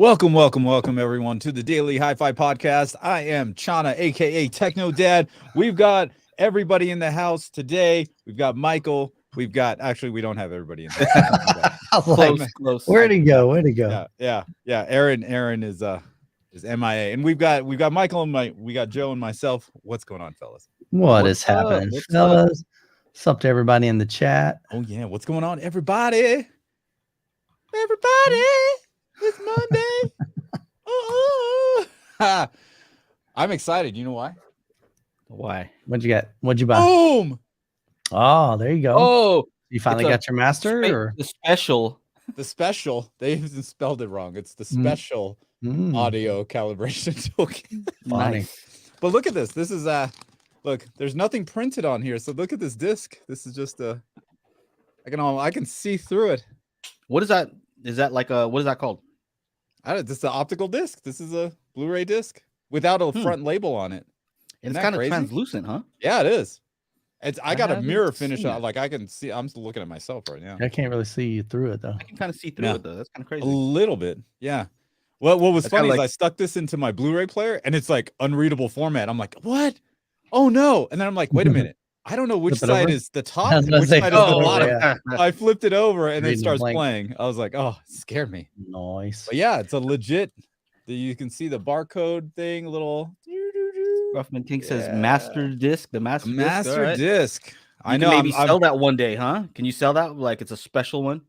Welcome, welcome, welcome, everyone, to the Daily HiFi Podcast. I am Chana, aka Techno Dad. We've got everybody in the house today. We've got Michael. Actually, we don't have everybody in the house. Close. Where'd he go? Where'd he go? Yeah. Aaron is MIA, and we've got Michael and we got Joe and myself. What's going on, fellas? What is happening, fellas? What's up to everybody in the chat? Oh yeah, what's going on, everybody? It's Monday. I'm excited. You know why? Why? What'd you get? What'd you buy? Boom! Oh, there you go. Oh, You finally got your master? Or? the special. The special. They even spelled it wrong. It's the special audio calibration toolkit. Funny. Nice. But look at this. This is look. There's nothing printed on here. So look at this disc. This is just I can see through it. What is that? Is that like what is that called? This is an optical disc. This is a Blu-ray disc without a front label on it. It's kind of translucent, huh? Yeah, it is. I got a haven't mirror finish seen on. it. Like I can see. I'm still looking at myself right now. I can't really see you through it though. I can kind of see through it though. That's kind of A crazy. little bit, yeah. Well, what was That's funny kinda is like- I stuck this into my Blu-ray player, and it's like unreadable format. I'm like, what? Oh no! And then I'm like, wait a minute. I don't know which Flip it side over? is the top I was and gonna which say, side is the flip it over, bottom. yeah. I flipped it over, and then it Reading starts blank. playing. I was like, oh, it scared me. Nice. But yeah, it's a legit. You can see the barcode thing, little. Ruffman King says Yeah. master disc. The master disc. Master all right. disc. I You know. can maybe I'm- sell that one day, huh? Can you sell that like it's a special one?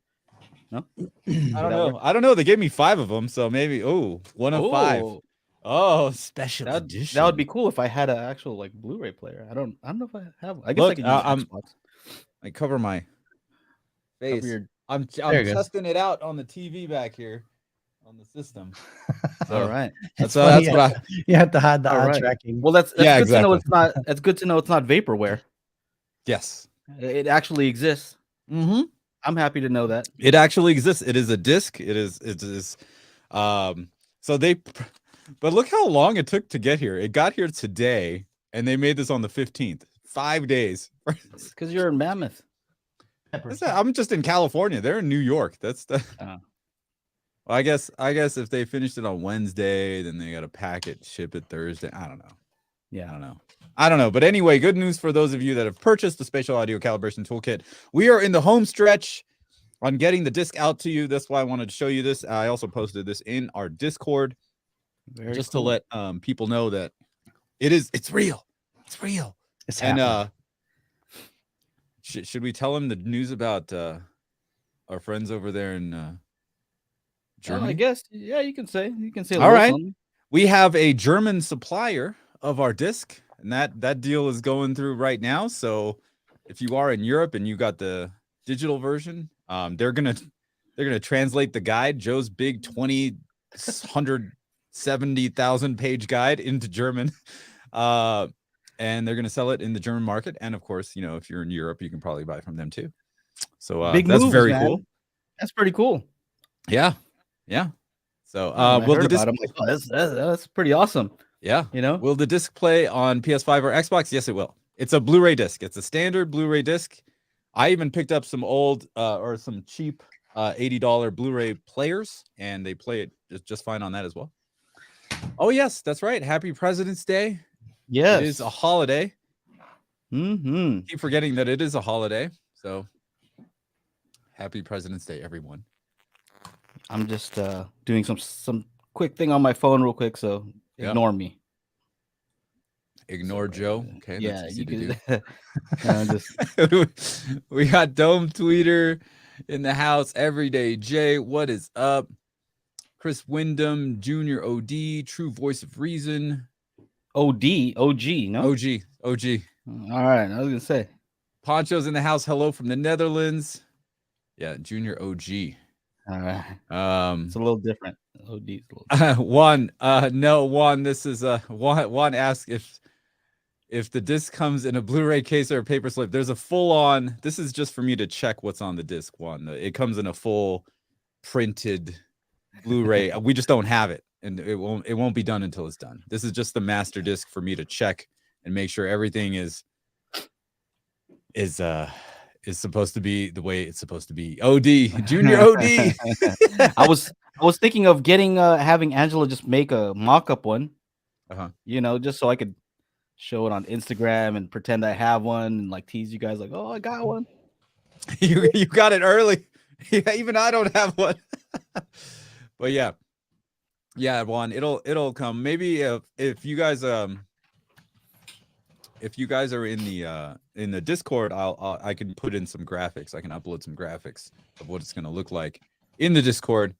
No. I don't know. I don't know. They gave me 5 of them, so maybe. Oh, one of 5. Oh, Oh, special that edition. would be cool if I had an actual like Blu-ray player. I don't know if I have. I guess I Look, could use I'm- Xbox. I cover my face. Cover your- I'm There it goes. testing it out on the TV back here on the system. All right. That's funny, what I. You have to hide the All eye right. tracking. Well, that's Yeah, good to know exactly. it's not. That's good to know it's not vaporware. Yes. It actually exists. Mm-hmm. I'm happy to know that. It actually exists. It is a disc. It is. So they. But look how long it took to get here. It got here today, and they made this on the 15th. 5 days. Because you're in Mammoth. I'm just in California. They're in New York. That's the. Oh. Well, I guess if they finished it on Wednesday, then they got to pack it, ship it Thursday. I don't know. Yeah. I don't know. But anyway, good news for those of you that have purchased the spatial audio calibration toolkit. We are in the home stretch on getting the disc out to you. That's why I wanted to show you this. I also posted this in our Discord Very just cool. to let people know that it's real. It's real. It's happening. And should we tell them the news about our friends over there in Germany? I guess. Yeah, you can say. You can say. a All little right. something. We have a German supplier of our disc, and that deal is going through right now. So if you are in Europe and you got the digital version, they're gonna translate the guide, Joe's big 170,000 page guide, into German, and they're gonna sell it in the German market. And of course, if you're in Europe, you can probably buy from them too. So Big that's moves, very man. cool. That's pretty cool. Yeah. So When I will the heard disc? about it, I'm like, oh, that's pretty awesome. Yeah. You know. Will the disc play on PS5 or Xbox? Yes, it will. It's a Blu-ray disc. It's a standard Blu-ray disc. I even picked up some old or some cheap $80 Blu-ray players, and they play it just fine on that as well. Oh yes, that's right. Happy President's Day. Yes. It is a holiday. Mm-hmm. Keep forgetting that it is a holiday. So happy President's Day, everyone. I'm just doing some quick thing on my phone real quick, so Yeah. ignore me. Ignore Joe. Okay, Yeah, that's you easy to do. can. Just We got Dome Tweeter in the house. Everyday Jay, what is up? Chris Wyndham, Junior OD, True Voice of Reason. OG, no. OG. All right, I was gonna say. Poncho's in the house. Hello from the Netherlands. Yeah, Junior OG. All right, it's a little different. OD's a little. Juan, no, Juan. This is Juan asked if the disc comes in a Blu-ray case or a paper slip. There's a full-on. This is just for me to check what's on the disc. Juan, it comes in a full printed Blu-ray. We just don't have it, and it won't be done until it's done. This is just the master disc for me to check and make sure everything is supposed to be the way it's supposed to be. OD, Junior OD. I I was thinking of getting having Angela just make a mock-up one, just so I could show it on Instagram and pretend I have one and like tease you guys like, oh, I got one. You got it early. Yeah, even I don't have one. But yeah, Juan, it'll come. Maybe if you guys are in the Discord, I can put in some graphics. I can upload some graphics of what it's gonna look like in the Discord.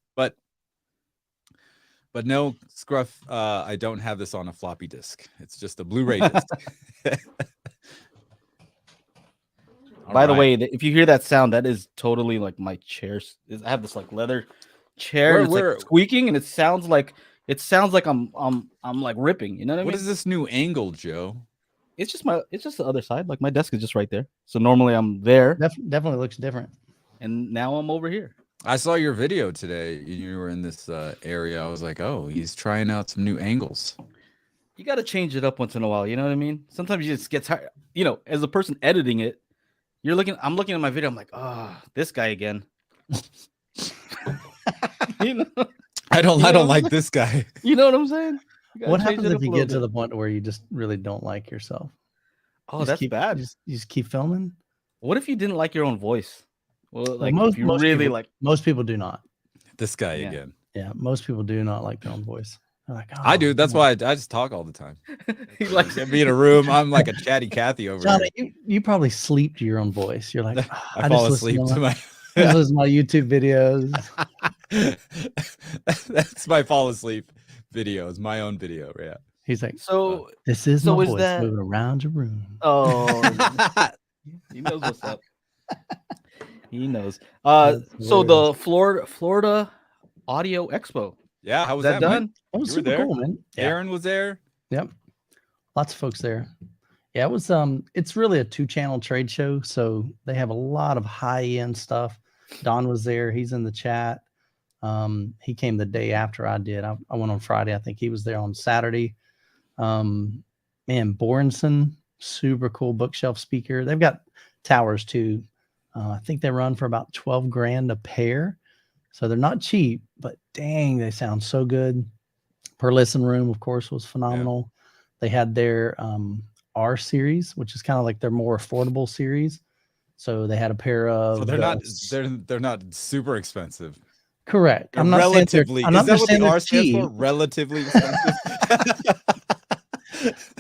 But no, Scruff, I don't have this on a floppy disk. It's just a Blu-ray disc. By the way, if you hear that sound, that is totally like my chair. I have this like leather chair. It's like squeaking, and it sounds like I'm like ripping. You know what I mean? What is this new angle, Joe? It's just the other side. Like my desk is just right there. So normally I'm there. Definitely looks different. And now I'm over here. I saw your video today. You were in this area. I was like, oh, he's trying out some new angles. You got to change it up once in a while. You know what I mean? Sometimes you just get tired. You know, as a person editing it, I'm looking at my video. I'm like, oh, this guy again. You know? I don't like this guy. You know what I'm saying? What happens if you get to the point where you just really don't like yourself? Oh, that's bad. You just keep filming. What if you didn't like your own voice? Well, like most people do not. This guy again. Yeah, most people do not like their own voice. They're like, oh, I do. That's why I just talk all the time. He likes to be in a room. I'm like a chatty Cathy over Johnny, here. You probably sleep to your own voice. You're like, oh, I fall asleep to my YouTube videos. That's my fall asleep videos. My own video. Yeah. He's like, so this is my voice moving around your room. Oh, he knows what's up. He knows. So the Florida Audio Expo. Yeah, how was that done? That was super cool, man. Yeah. Aaron was there. Yep, lots of folks there. Yeah, it was. It's really a 2-channel trade show, so they have a lot of high-end stuff. Don was there. He's in the chat. He came the day after I did. I went on Friday. I think he was there on Saturday. Man, Borenson, super cool bookshelf speaker. They've got towers too. I think they run for about $12,000 a pair. So they're not cheap, but dang, they sound so good. Per Listen Room, of course, was phenomenal. Yeah. They had their R series, which is kind of like their more affordable series. So they had a pair of. So they're not super expensive. Correct. I'm not relatively. I'm not is that what the R stands for? Relatively expensive.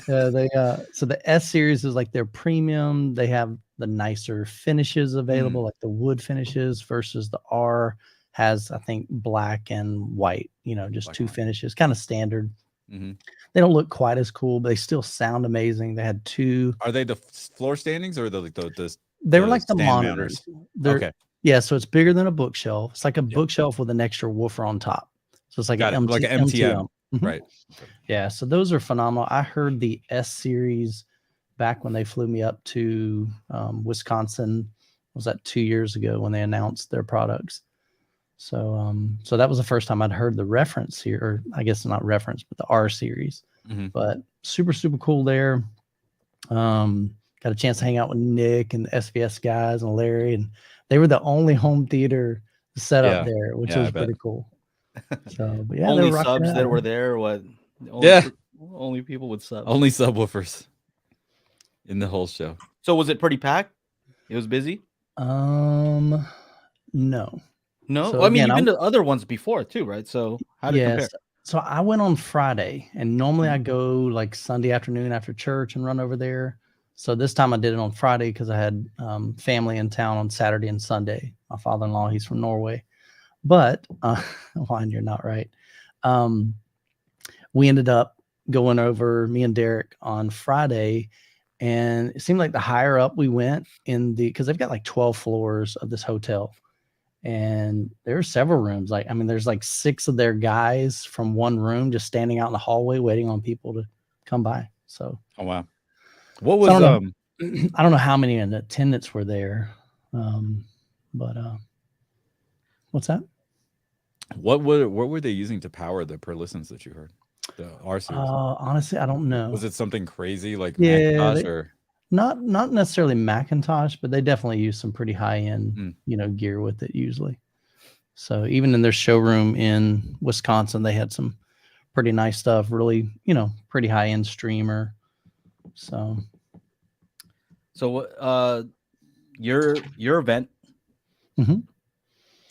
So the S series is like their premium. They have the nicer finishes available, like the wood finishes, versus the R has, I think, black and white, just black 2 finishes, kind of standard. Mm-hmm. They don't look quite as cool, but they still sound amazing. They had 2. Are they the floor standings or the they were like the monitors. Okay. Yeah, so it's bigger than a bookshelf. It's like a bookshelf with an extra woofer on top. So it's like an MTM. Mm-hmm. Right. Yeah, so those are phenomenal. I heard the S series back when they flew me up to Wisconsin. Was that 2 years ago when they announced their products? So so that was the first time I'd heard the reference here, or I guess not reference, but the R series. Mm-hmm. But super, super cool there. Got a chance to hang out with Nick and the SVS guys and Larry, and they were the only home theater set up there, which was pretty cool. So, but yeah, only subs that were there. What? Only people with subs. Only subwoofers in the whole show. So was it pretty packed? It was busy. No. So, I mean, you've been to other ones before too, right? So how did it compare? So I went on Friday, and normally I go like Sunday afternoon after church and run over there. So this time I did it on Friday because I had family in town on Saturday and Sunday. My father-in-law, he's from Norway. But, Juan, you're not right. We ended up going over, me and Derek, on Friday, and it seemed like the higher up we went because they've got like 12 floors of this hotel. And there are several rooms. There's like 6 of their guys from one room just standing out in the hallway waiting on people to come by. So, oh wow. What was I don't know how many in attendance were there. But what's that? What were they using to power the per listens that you heard? The R series? Honestly, I don't know. Was it something crazy like Macintosh or not necessarily Macintosh, but they definitely use some pretty high end, gear with it usually. So even in their showroom in Wisconsin, they had some pretty nice stuff. Really, pretty high end streamer. So your event. Mm-hmm.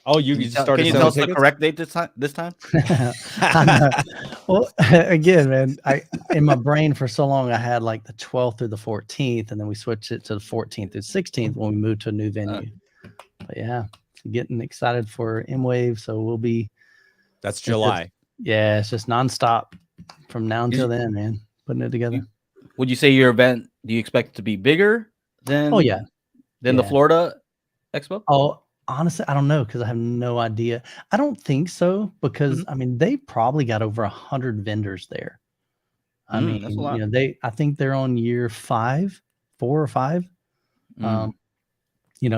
Oh, you just started. Can you tell us the correct date this time? Well, again, man, in my brain for so long I had like the 12th through the 14th, and then we switched it to the 14th through 16th when we moved to a new venue. But yeah, getting excited for M-Wave, so we'll be. That's July. It's just nonstop from now until then, man. Putting it together. Would you say your event? Do you expect it to be bigger than? Oh yeah. Than the Florida Expo? Oh. Honestly, I don't know because I have no idea. I don't think so because I mean they probably got over 100 vendors there. I mean, that's a lot. I think they're on year 4 or 5.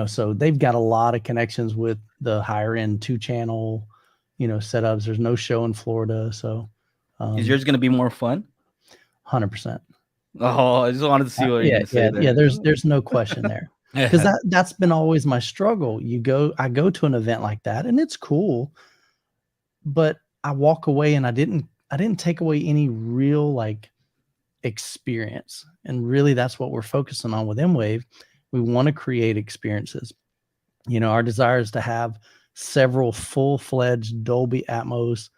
So they've got a lot of connections with the higher end 2-channel, setups. There's no show in Florida, so is yours going to be more fun? 100%. Oh, I just wanted to see what you're going to say there. Yeah. There's no question there. Because that's been always my struggle. I go to an event like that and it's cool, but I walk away and I didn't take away any real like experience. And really that's what we're focusing on with M-Wave. We want to create experiences. Our desire is to have several full-fledged Dolby Atmos,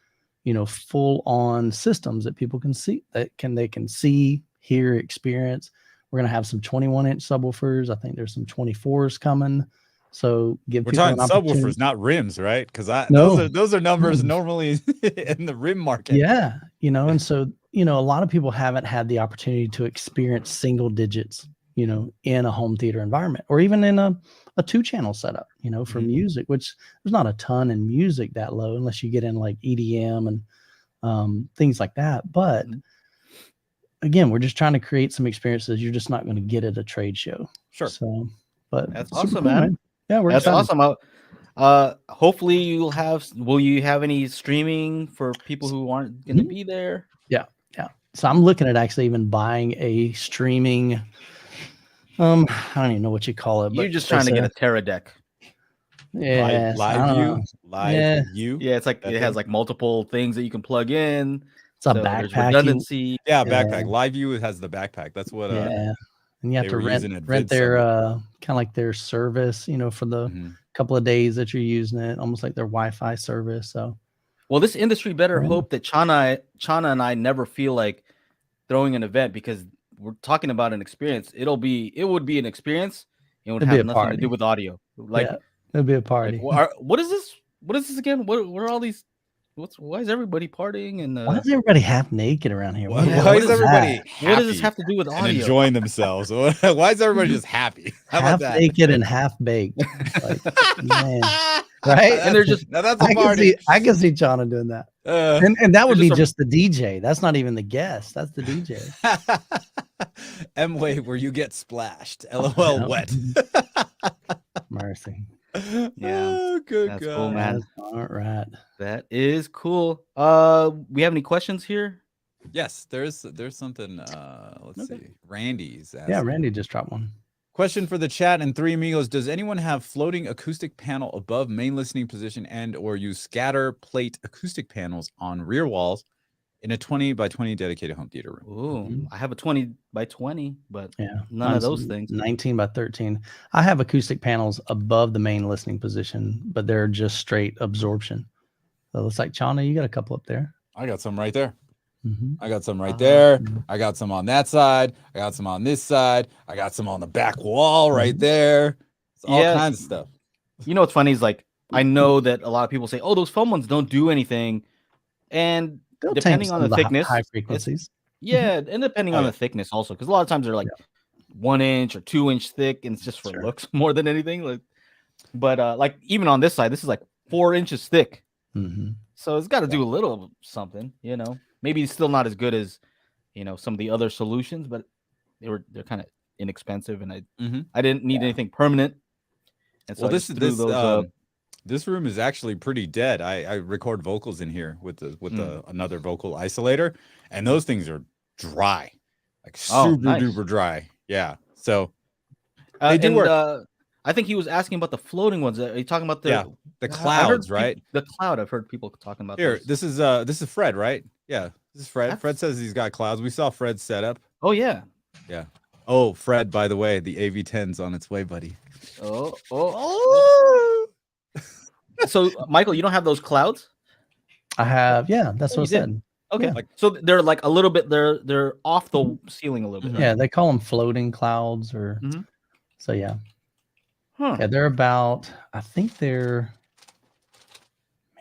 full on systems that people can see, they can see, hear, experience. We're going to have some 21-inch subwoofers. I think there's some 24s coming. So we're talking subwoofers, not rims, right? Because those are numbers normally in the rim market. Yeah, and so a lot of people haven't had the opportunity to experience single digits, in a home theater environment, or even in a 2-channel setup, for music, which there's not a ton in music that low unless you get in like EDM and things like that. But again, we're just trying to create some experiences you're just not going to get at a trade show. Sure. So, but that's awesome, man. Yeah, that's excited. Awesome. Hopefully will you have any streaming for people who aren't going to be there? Yeah. So I'm looking at actually even buying a streaming. I don't even know what you call it. You're just trying to get a Terra deck. Yeah. Live view. Yeah, it's like it has like multiple things that you can plug in. It's a backpack. Redundancy. Yeah, backpack. Live view has the backpack. That's what. And you have to rent their kind of like their service, for the couple of days that you're using it, almost like their Wi-Fi service. So, well, this industry better hope that Chana and I never feel like throwing an event because we're talking about an experience. It would be an exprise. It would have nothing to do with audio. Like it'd be a party. Like, what is this? What is this again? What are all these? Why is everybody partying? And why is everybody half naked around here? Why is everybody happy? What does this have to do with audio? And enjoying themselves? Why is everybody just happy? Half naked and half baked. Like, man. Right? And they're just now that's a party. I can see Chana doing that. And that would be just the DJ. That's not even the guest. That's the DJ. M-Wave where you get splashed. LOL wet. Mercy. Yeah. Oh, good That's God. Cool, man. All right. That is cool. We have any questions here? Yes, there's something. Let's see. Randy's asking. Yeah, Randy just dropped one. Question for the chat and Three Amigos. Does anyone have floating acoustic panel above main listening position and or use scatter plate acoustic panels on rear walls in a 20 by 20 dedicated home theater room? Ooh, I have a 20 by 20, but none of those things. 19 by 13. I have acoustic panels above the main listening position, but they're just straight absorption. So it looks like Chana, you got a couple up there. I got some right there. I got some right there. I got some on that side. I got some on this side. I got some on the back wall right there. It's all kinds of stuff. You know what's funny is like I know that a lot of people say, "Oh, those foam ones don't do anything," and they'll depending on the thickness, high frequencies. And depending on the thickness also, because a lot of times they're like 1 inch or 2 inch thick, and it's just for looks more than anything. Like, but like even on this side, this is like 4 inches thick. So it's got to do a little something, Maybe it's still not as good as, some of the other solutions, but they're kind of inexpensive, and I didn't need anything permanent. And so this room is actually pretty dead. I record vocals in here with another vocal isolator, and those things are dry, like super duper dry. Yeah, so they do work. I think he was asking about the floating ones. Are you talking about the clouds, right? The cloud. I've heard people talking about. Here, those. this is Fred, right? Yeah, this is Fred. Fred says he's got clouds. We saw Fred's setup. Oh yeah. Yeah. Oh, Fred, by the way, the AV10's on its way, buddy. Oh. So, Michael, you don't have those clouds? I have. Yeah, that's what I said. Okay. Yeah. So they're like a little bit. They're off the ceiling a little bit. Yeah, they call them floating clouds, or so. Yeah. Huh. Yeah, they're about. I think they're.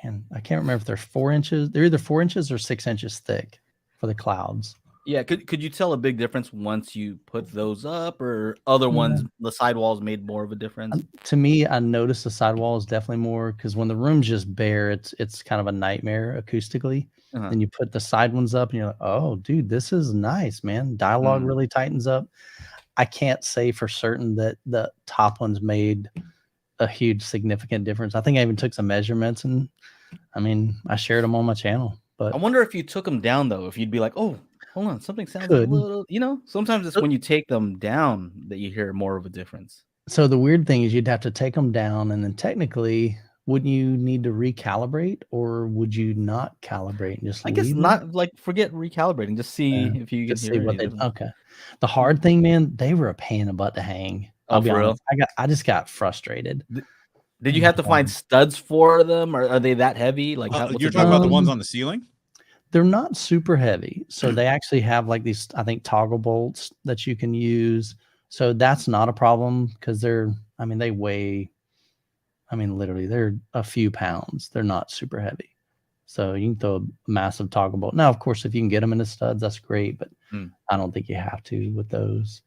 Man, I can't remember if they're 4 inches. They're either 4 inches or 6 inches thick for the clouds. Yeah, could you tell a big difference once you put those up, or other ones? The sidewalls made more of a difference. To me, I noticed the sidewall is definitely more, because when the room's just bare, it's kind of a nightmare acoustically. And you put the side ones up, and you're like, oh, dude, this is nice, man. Dialogue really tightens up. I can't say for certain that the top ones made a huge significant difference. I think I even took some measurements, and I mean, I shared them on my channel. But I wonder if you took them down though, if you'd be like, oh, hold on, something sounds a little, sometimes it's when you take them down that you hear more of a difference. So the weird thing is you'd have to take them down, and then technically, wouldn't you need to recalibrate, or would you not calibrate and just I guess leave not, them? like forget recalibrating, just see if you can hear what they anything. okay. The hard thing, man, they were a pain in the butt to hang. I'll be honest. I just got frustrated. Did you have to find studs for them, or are they that heavy? Like you're talking about the ones on the ceiling? They're not super heavy. So they actually have like these, I think, toggle bolts that you can use. So that's not a problem, because they weigh, literally they're a few pounds. They're not super heavy. So you can throw a massive toggle bolt. Now, of course, if you can get them into studs, that's great, but I don't think you have to with those.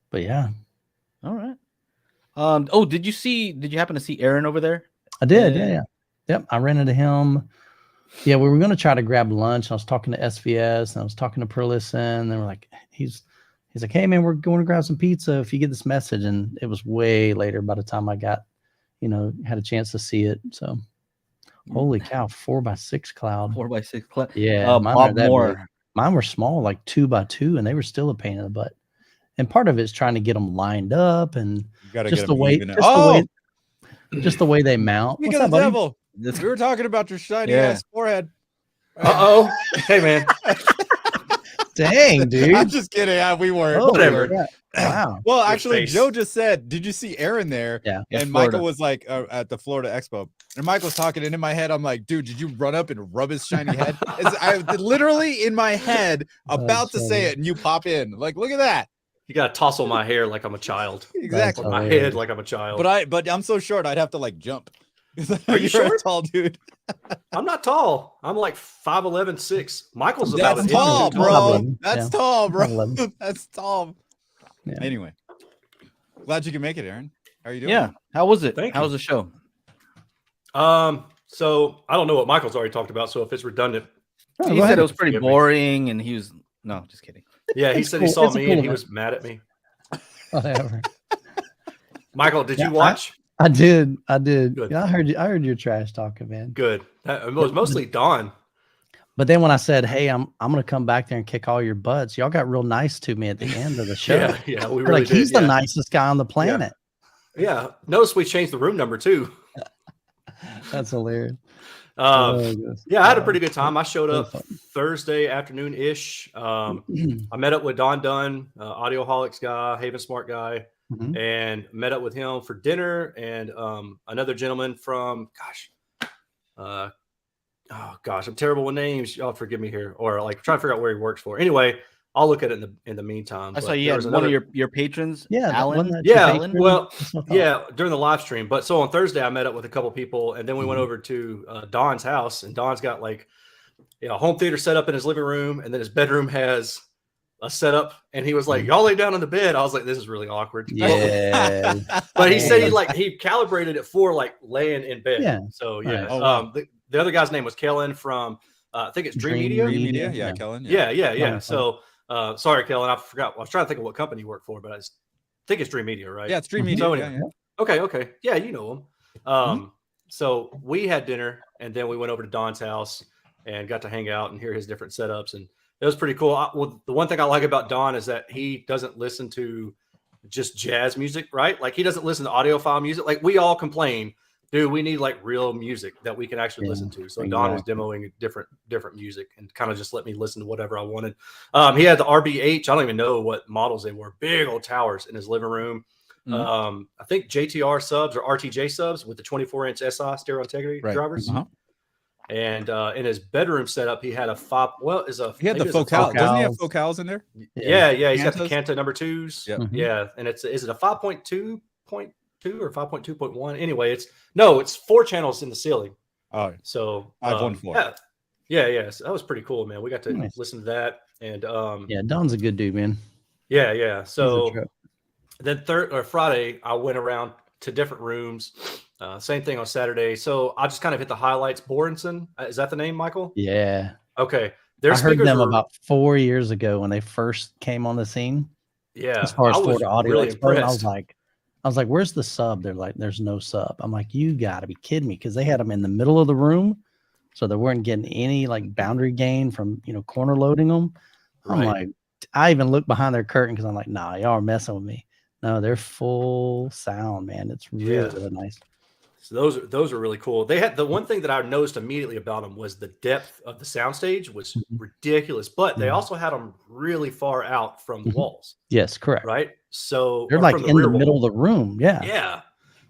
But yeah. All right. Did you happen to see Aaron over there? I did. Yeah. Yep. I ran into him. Yeah. We were going to try to grab lunch. I was talking to SVS and I was talking to Perlison, and they were like, he's like, hey man, we're going to grab some pizza if you get this message. And it was way later by the time I got, had a chance to see it. So holy cow, 4x6 cloud. 4x6 cloud. Yeah. Mine were small, like 2x2, and they were still a pain in the butt. And part of it is trying to get them lined up, and just the way they mount. What's up, devil? We were talking about your shiny ass forehead. Hey man. Dang, dude. I'm just kidding. Yeah, we weren't. Whatever. Wow. Well, actually, Joe just said, did you see Aaron there? Yeah. And Michael was like at the Florida Expo. And Michael's talking, and in my head, I'm like, dude, did you run up and rub his shiny head? I literally in my head about to say it, and you pop in. Like, look at that. You gotta tousle my hair like I'm a child. Exactly. My head like I'm a child. But I'm so short, I'd have to like jump. Are you short? A tall dude. I'm not tall. I'm like 5'11", 6. Michael's about That's tall, bro. That's tall, bro. 11. That's tall. Yeah. Anyway, glad you can make it, Aaron. How are you doing? Yeah. How was it? Thank How you. was the show? So I don't know what Michael's already talked about. So if it's redundant, He said it was pretty boring, and he was just kidding. yeah, he said he saw me and he was mad at me. Whatever. Michael, did you watch? I did. Good. Yeah, I heard your trash talking, man. Good. It was mostly Dawn. But then when I said, hey, I'm gonna come back there and kick all your butts, y'all got real nice to me at the end of the show. Yeah, we really like, did. he's the nicest guy on the planet. Yeah. Notice we changed the room number too. That's hilarious. I had a pretty good time. I showed up Thursday afternoon ish. I met up with Don Dunn, Audioholics guy, Haven Smart guy, and met up with him for dinner, and another gentleman from I'm terrible with names. Y'all forgive me here, or like trying to figure out where he works for. Anyway, I'll look at it in the meantime. I saw you had one of your patrons, Alan. During the live stream. But so on Thursday, I met up with a couple people, and then we went over to Don's house, and Don's got like a home theater set up in his living room, and then his bedroom has a setup, and he was like, y'all lay down on the bed. I was like, this is really awkward. Yeah. But he said he calibrated it for like laying in bed. Yeah. So yeah. Right. Oh, wow. The other guy's name was Kellen from I think it's Dream Media. Dream Media. Yeah, Kellen. Yeah. So sorry, Kellen, I forgot. I was trying to think of what company you work for, but I think it's Dream Media, right? Yeah, it's Dream Media. So anyway, Okay. Yeah, you know him. So we had dinner, and then we went over to Don's house and got to hang out and hear his different setups, and it was pretty cool. Well, the one thing I like about Don is that he doesn't listen to just jazz music, right? Like he doesn't listen to audiophile music. Like we all complain, dude, we need like real music that we can actually listen to. So Don was demoing different music and kind of just let me listen to whatever I wanted. He had the RBH. I don't even know what models they were. Big old towers in his living room. I think JTR subs or RTJ subs with the 24-inch SI stereo integrity drivers. And in his bedroom setup, he had he had the Focal. Doesn't he have Focals in there? Yeah. He's got the Canta number 2s. Yep. Yeah. And is it a 5.2.2 or 5.2.1? Anyway, it's 4 channels in the ceiling. Oh, so 514. Yeah. So that was pretty cool, man. We got to listen to that. And Don's a good dude, man. Yeah. So then Friday, I went around to different rooms. Same thing on Saturday. So I just kind of hit the highlights. Borenson, is that the name, Michael? Yeah. Okay. I heard them about 4 years ago when they first came on the scene. Yeah. As far as Florida Audio really Expo, and impressed. I was like, where's the sub? They're like, there's no sub. I'm like, you got to be kidding me, because they had them in the middle of the room, so they weren't getting any like boundary gain from corner loading them. I'm like, I even looked behind their curtain because I'm like, nah, y'all are messing with me. No, they're full sound, man. It's really nice. So those are really cool. They had the one thing that I noticed immediately about them was the depth of the soundstage was ridiculous, but they also had them really far out from the walls. Yes, correct. Right. So they're like in the middle of the room. Yeah. Yeah.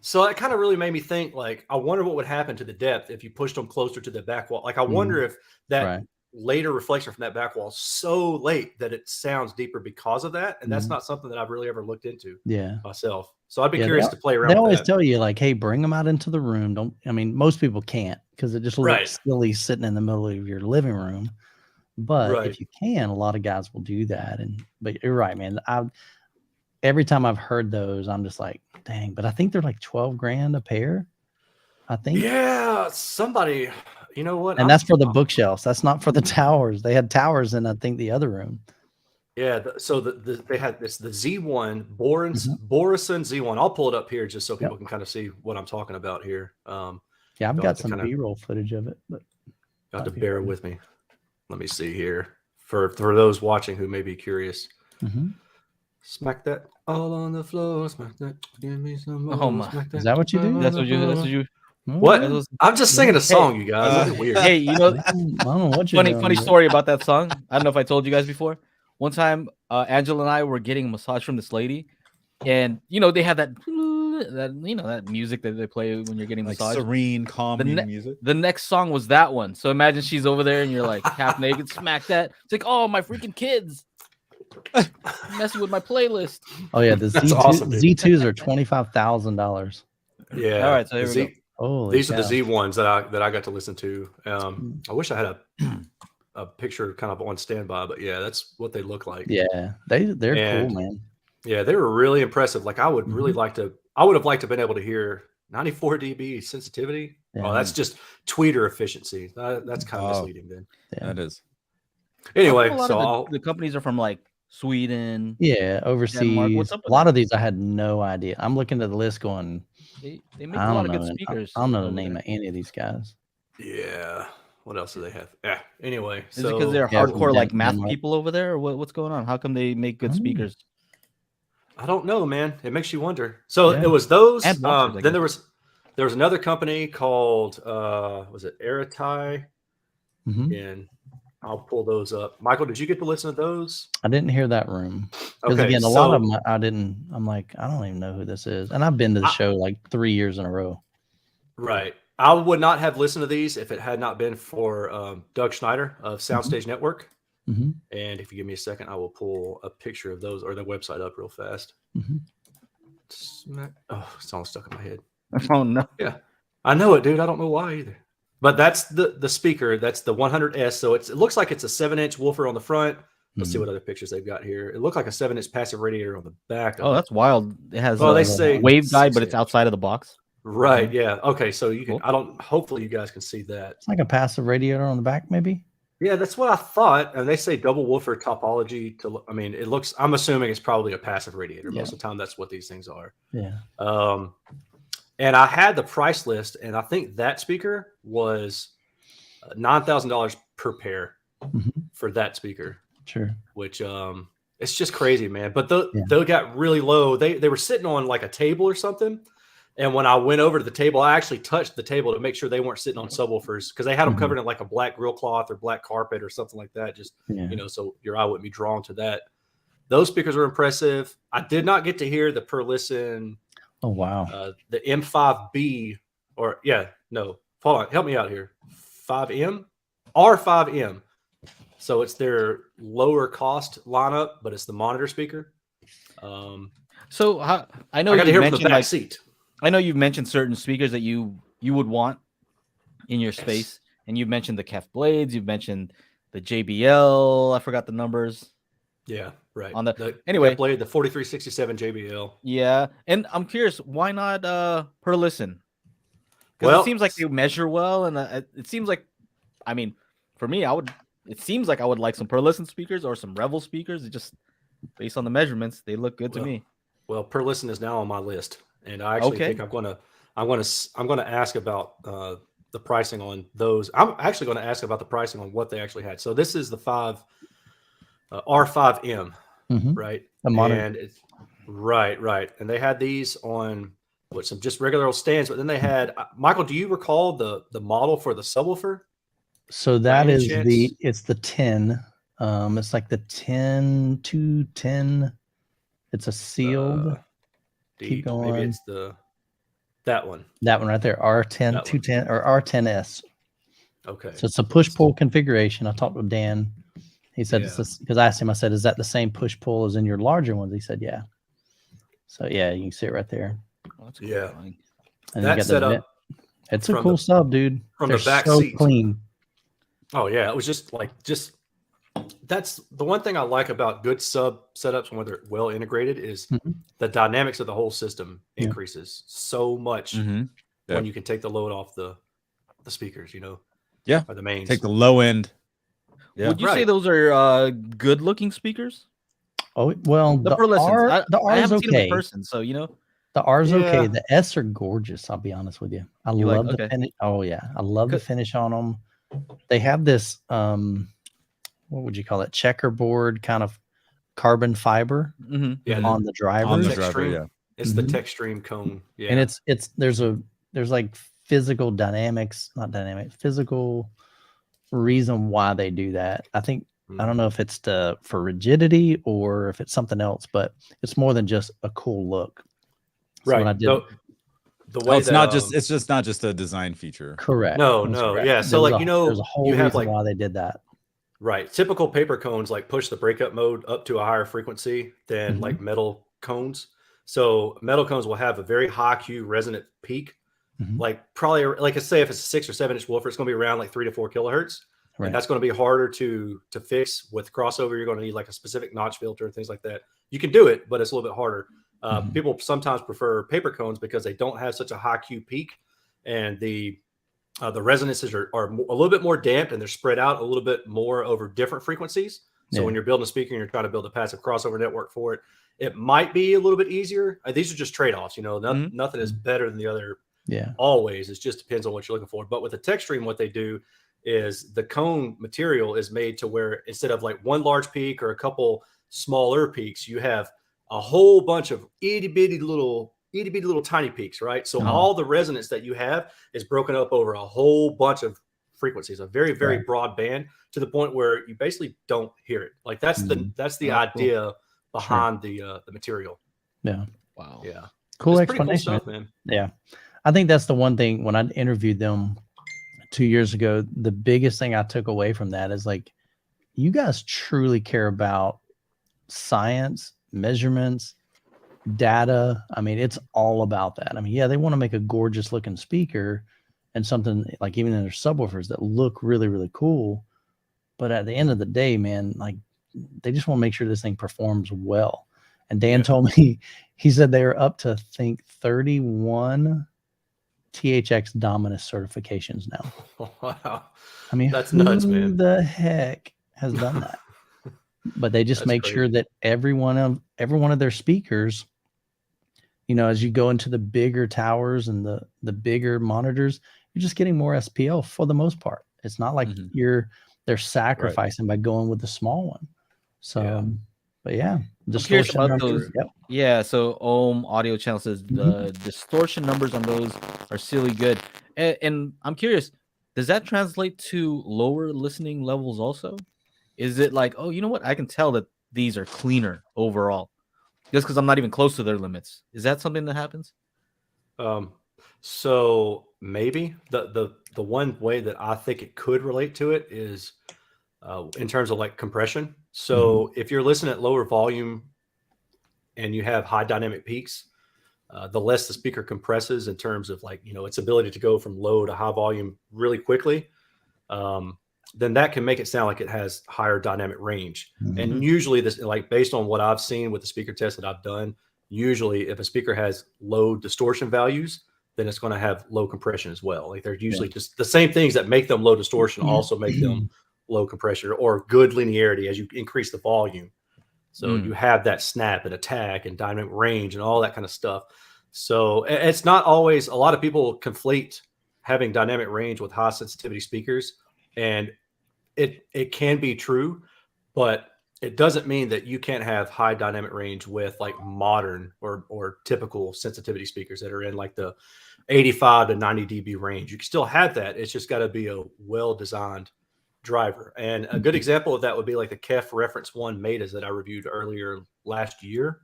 So it kind of really made me think, like, I wonder what would happen to the depth if you pushed them closer to the back wall. Like, I wonder if that later reflection from that back wall is so late that it sounds deeper because of that. And that's not something that I've really ever looked into myself. So I'd be curious to play around. They always tell you, like, hey, bring them out into the room. Most people can't, because it just looks silly sitting in the middle of your living room. But if you can, a lot of guys will do that. But you're right, man. Every time I've heard those, I'm just like, dang. But I think they're like $12,000 a pair. I think. Yeah, somebody. You know what? And that's for the bookshelves. That's not for the towers. They had towers in, I think, the other room. Yeah. So they had the Z1 Borison Z1. I'll pull it up here just so people can kind of see what I'm talking about here. Yeah, I've got some B-roll footage of it, but you have to bear with me. Let me see here for those watching who may be curious. Smack that all on the floor. Smack that. Give me some more. Oh my! Is that what you do? That's what you. What? I'm just singing a song, you guys. That's weird. Hey, I don't know what you're doing, funny story about that song. I don't know if I told you guys before. One time, Angela and I were getting a massage from this lady, and they have that music that they play when you're getting massage. Serene, calm music. The next song was that one. So imagine she's over there and you're like half naked, smack that. It's like, oh, my freaking kids messing with my playlist. Oh yeah, the Z2s are $25,000. Yeah. All right, so here we go. These are the Z1s that I got to listen to. I wish I had a picture kind of on standby, but yeah, that's what they look like. Yeah, they're cool, man. Yeah, they were really impressive. Like I would really like to. I would have liked to have been able to hear 94 dB sensitivity. Yeah. Oh, that's just tweeter efficiency. That's kind of misleading then. Yeah, it is. Anyway, the companies are from like Sweden. Yeah, overseas. Denmark. What's up with a lot of these I had no idea. I'm looking at the list going. They make a lot of good speakers. I don't know the name of any of these guys. Yeah. What else do they have? Yeah. Anyway, is it because they're hardcore like math people over there, or what's going on? How come they make good speakers? I don't know, man. It makes you wonder. So it was those. Then there was another company called was it Aratai? And I'll pull those up. Michael, did you get to listen to those? I didn't hear that room. Because again, a lot of them I didn't. I'm like, I don't even know who this is. And I've been to the show like 3 years in a row. Right. I would not have listened to these if it had not been for Doug Schneider of Soundstage Network. And if you give me a second, I will pull a picture of those or the website up real fast. Oh, it's all stuck in my head. Oh no. Yeah. I know it, dude. I don't know why either. But that's the speaker. That's the 100S. So it looks like it's a 7-inch woofer on the front. Let's see what other pictures they've got here. It looked like a 7-inch passive radiator on the back. Oh, that's wild. It has they say wave guide, but it's outside of the box. Right. Yeah. Okay. So you can. Hopefully you guys can see that. It's like a passive radiator on the back, maybe. Yeah, that's what I thought. And they say double woofer topology. It looks. I'm assuming it's probably a passive radiator. Most of the time, that's what these things are. Yeah. And I had the price list, and I think that speaker was $9,000 per pair for that speaker. Sure. Which It's just crazy, man. But Yeah. they got really low. They were sitting on like a table or something. And when I went over to the table, I actually touched the table to make sure they weren't sitting on subwoofers because they had them Mhm. covered in like a black grill cloth or black carpet or something like that. Just, Yeah. so your eye wouldn't be drawn to that. Those speakers were impressive. I did not get to hear the per listen, Oh wow. the M5B or no, hold on. Help me out here. 5M? R5M. So it's their lower cost lineup, but it's the monitor speaker. So I know I got to you hear from the mentioned back seat. I know you've mentioned certain speakers that you would want in your space, and you've mentioned the Kef Blades, you've mentioned the JBL. I forgot the numbers. Yeah, right. On the Kef Blade, the 4367 JBL. Yeah, and I'm curious, why not per listen? Because it seems like you measure well, and it seems like, I mean, for me, it seems like I would like some per listen speakers or some Revel speakers. It just based on the measurements, they look good to me. Well, per listen is now on my list, and I actually think I'm gonna ask about the pricing on those. I'm actually going to ask about the pricing on what they actually had. So this is the R5M, right? And it's right, and they had these on some just regular old stands, but then they had Michael. Do you recall the model for the subwoofer? So that is it's the 10. It's like the 10-210. It's a sealed. Keep going. Maybe it's that one. That one right there, R10-210 or R10S. Okay. So it's a push-pull configuration. I talked with Dan. He said it's because I asked him. I said, "Is that the same push-pull as in your larger ones?" He said, "Yeah." So yeah, you can see it right there. Oh, that's cool. Yeah. And that setup. It's a cool sub, dude. From They're the back so seat. clean. Oh yeah, it was just that's the one thing I like about good sub setups when they're well integrated is the dynamics of the whole system increases so much when you can take the load off the speakers, or the mains. Take the low end. Yeah. Would you say those are good looking speakers? Oh well, the R I haven't is seen them in okay. person, so the R is okay. The S are gorgeous. I'll be honest with you. I love the finish. Oh yeah, I love the finish on them. They have this what would you call it? Checkerboard kind of carbon fiber on the driver. On the driver, It's the Tech Stream cone. Yeah. And there's like physical reason why they do that. I think I don't know if it's for rigidity or if it's something else, but it's more than just a cool look. So right. When I did, the way it's just not just a design feature. Correct. No. Yeah. So there's a whole reason why they did that. Right. Typical paper cones like push the breakup mode up to a higher frequency than like metal cones. So metal cones will have a very high Q resonant peak. Like probably like I say if it's a 6 or 7 inch woofer, it's going to be around like 3 to 4 kilohertz. Right. And that's going to be harder to fix with crossover. You're going to need like a specific notch filter and things like that. You can do it, but it's a little bit harder. People sometimes prefer paper cones because they don't have such a high Q peak, and the resonances are a little bit more damped and they're spread out a little bit more over different frequencies. So when you're building a speaker and you're trying to build a passive crossover network for it, it might be a little bit easier. These are just trade-offs. Nothing is better than the other. Yeah. Always. It just depends on what you're looking for. But with the Tech Stream, what they do is the cone material is made to where instead of like one large peak or a couple smaller peaks, you have a whole bunch of itty bitty little tiny peaks, right? So all the resonance that you have is broken up over a whole bunch of frequencies, a very, very broad band to the point where you basically don't hear it. Like that's the idea behind the material. Yeah. Wow. Yeah. Cool it's explanation, cool stuff, man. Yeah. I think that's the one thing when I interviewed them 2 years ago, the biggest thing I took away from that is like, you guys truly care about science, measurements, data. I mean, it's all about that. I mean, yeah, they want to make a gorgeous looking speaker and something like even in their subwoofers that look really, really cool. But at the end of the day, man, like they just want to make sure this thing performs well. And Dan told me, he said they were up to, I think, 31 THX Dominus certifications now. Wow. I mean, that's nuts, man. Who the heck has done that? But they just make sure that every one of their speakers, as you go into the bigger towers and the bigger monitors, you're just getting more SPL for the most part. It's not like they're sacrificing by going with the small one. So, But yeah, I'm curious distortion about numbers. those. Yep. Yeah, so Ohm Audio Channel says the distortion numbers on those are silly good. And I'm curious, does that translate to lower listening levels also? Is it like, oh, you know what? I can tell that these are cleaner overall just because I'm not even close to their limits. Is that something that happens? So maybe the one way that I think it could relate to it is in terms of like compression. So if you're listening at lower volume and you have high dynamic peaks, the less the speaker compresses in terms of like, its ability to go from low to high volume really quickly, then that can make it sound like it has higher dynamic range. And usually this, like based on what I've seen with the speaker test that I've done, usually if a speaker has low distortion values, then it's going to have low compression as well. Like they're usually just the same things that make them low distortion also make them low compression or good linearity as you increase the volume. So you have that snap and attack and dynamic range and all that kind of stuff. So it's not always, a lot of people conflate having dynamic range with high sensitivity speakers, and it can be true, but it doesn't mean that you can't have high dynamic range with like modern or typical sensitivity speakers that are in like the 85 to 90 dB range. You can still have that. It's just got to be a well-designed driver. And a good example of that would be like the KEF Reference 1 Metas that I reviewed earlier last year.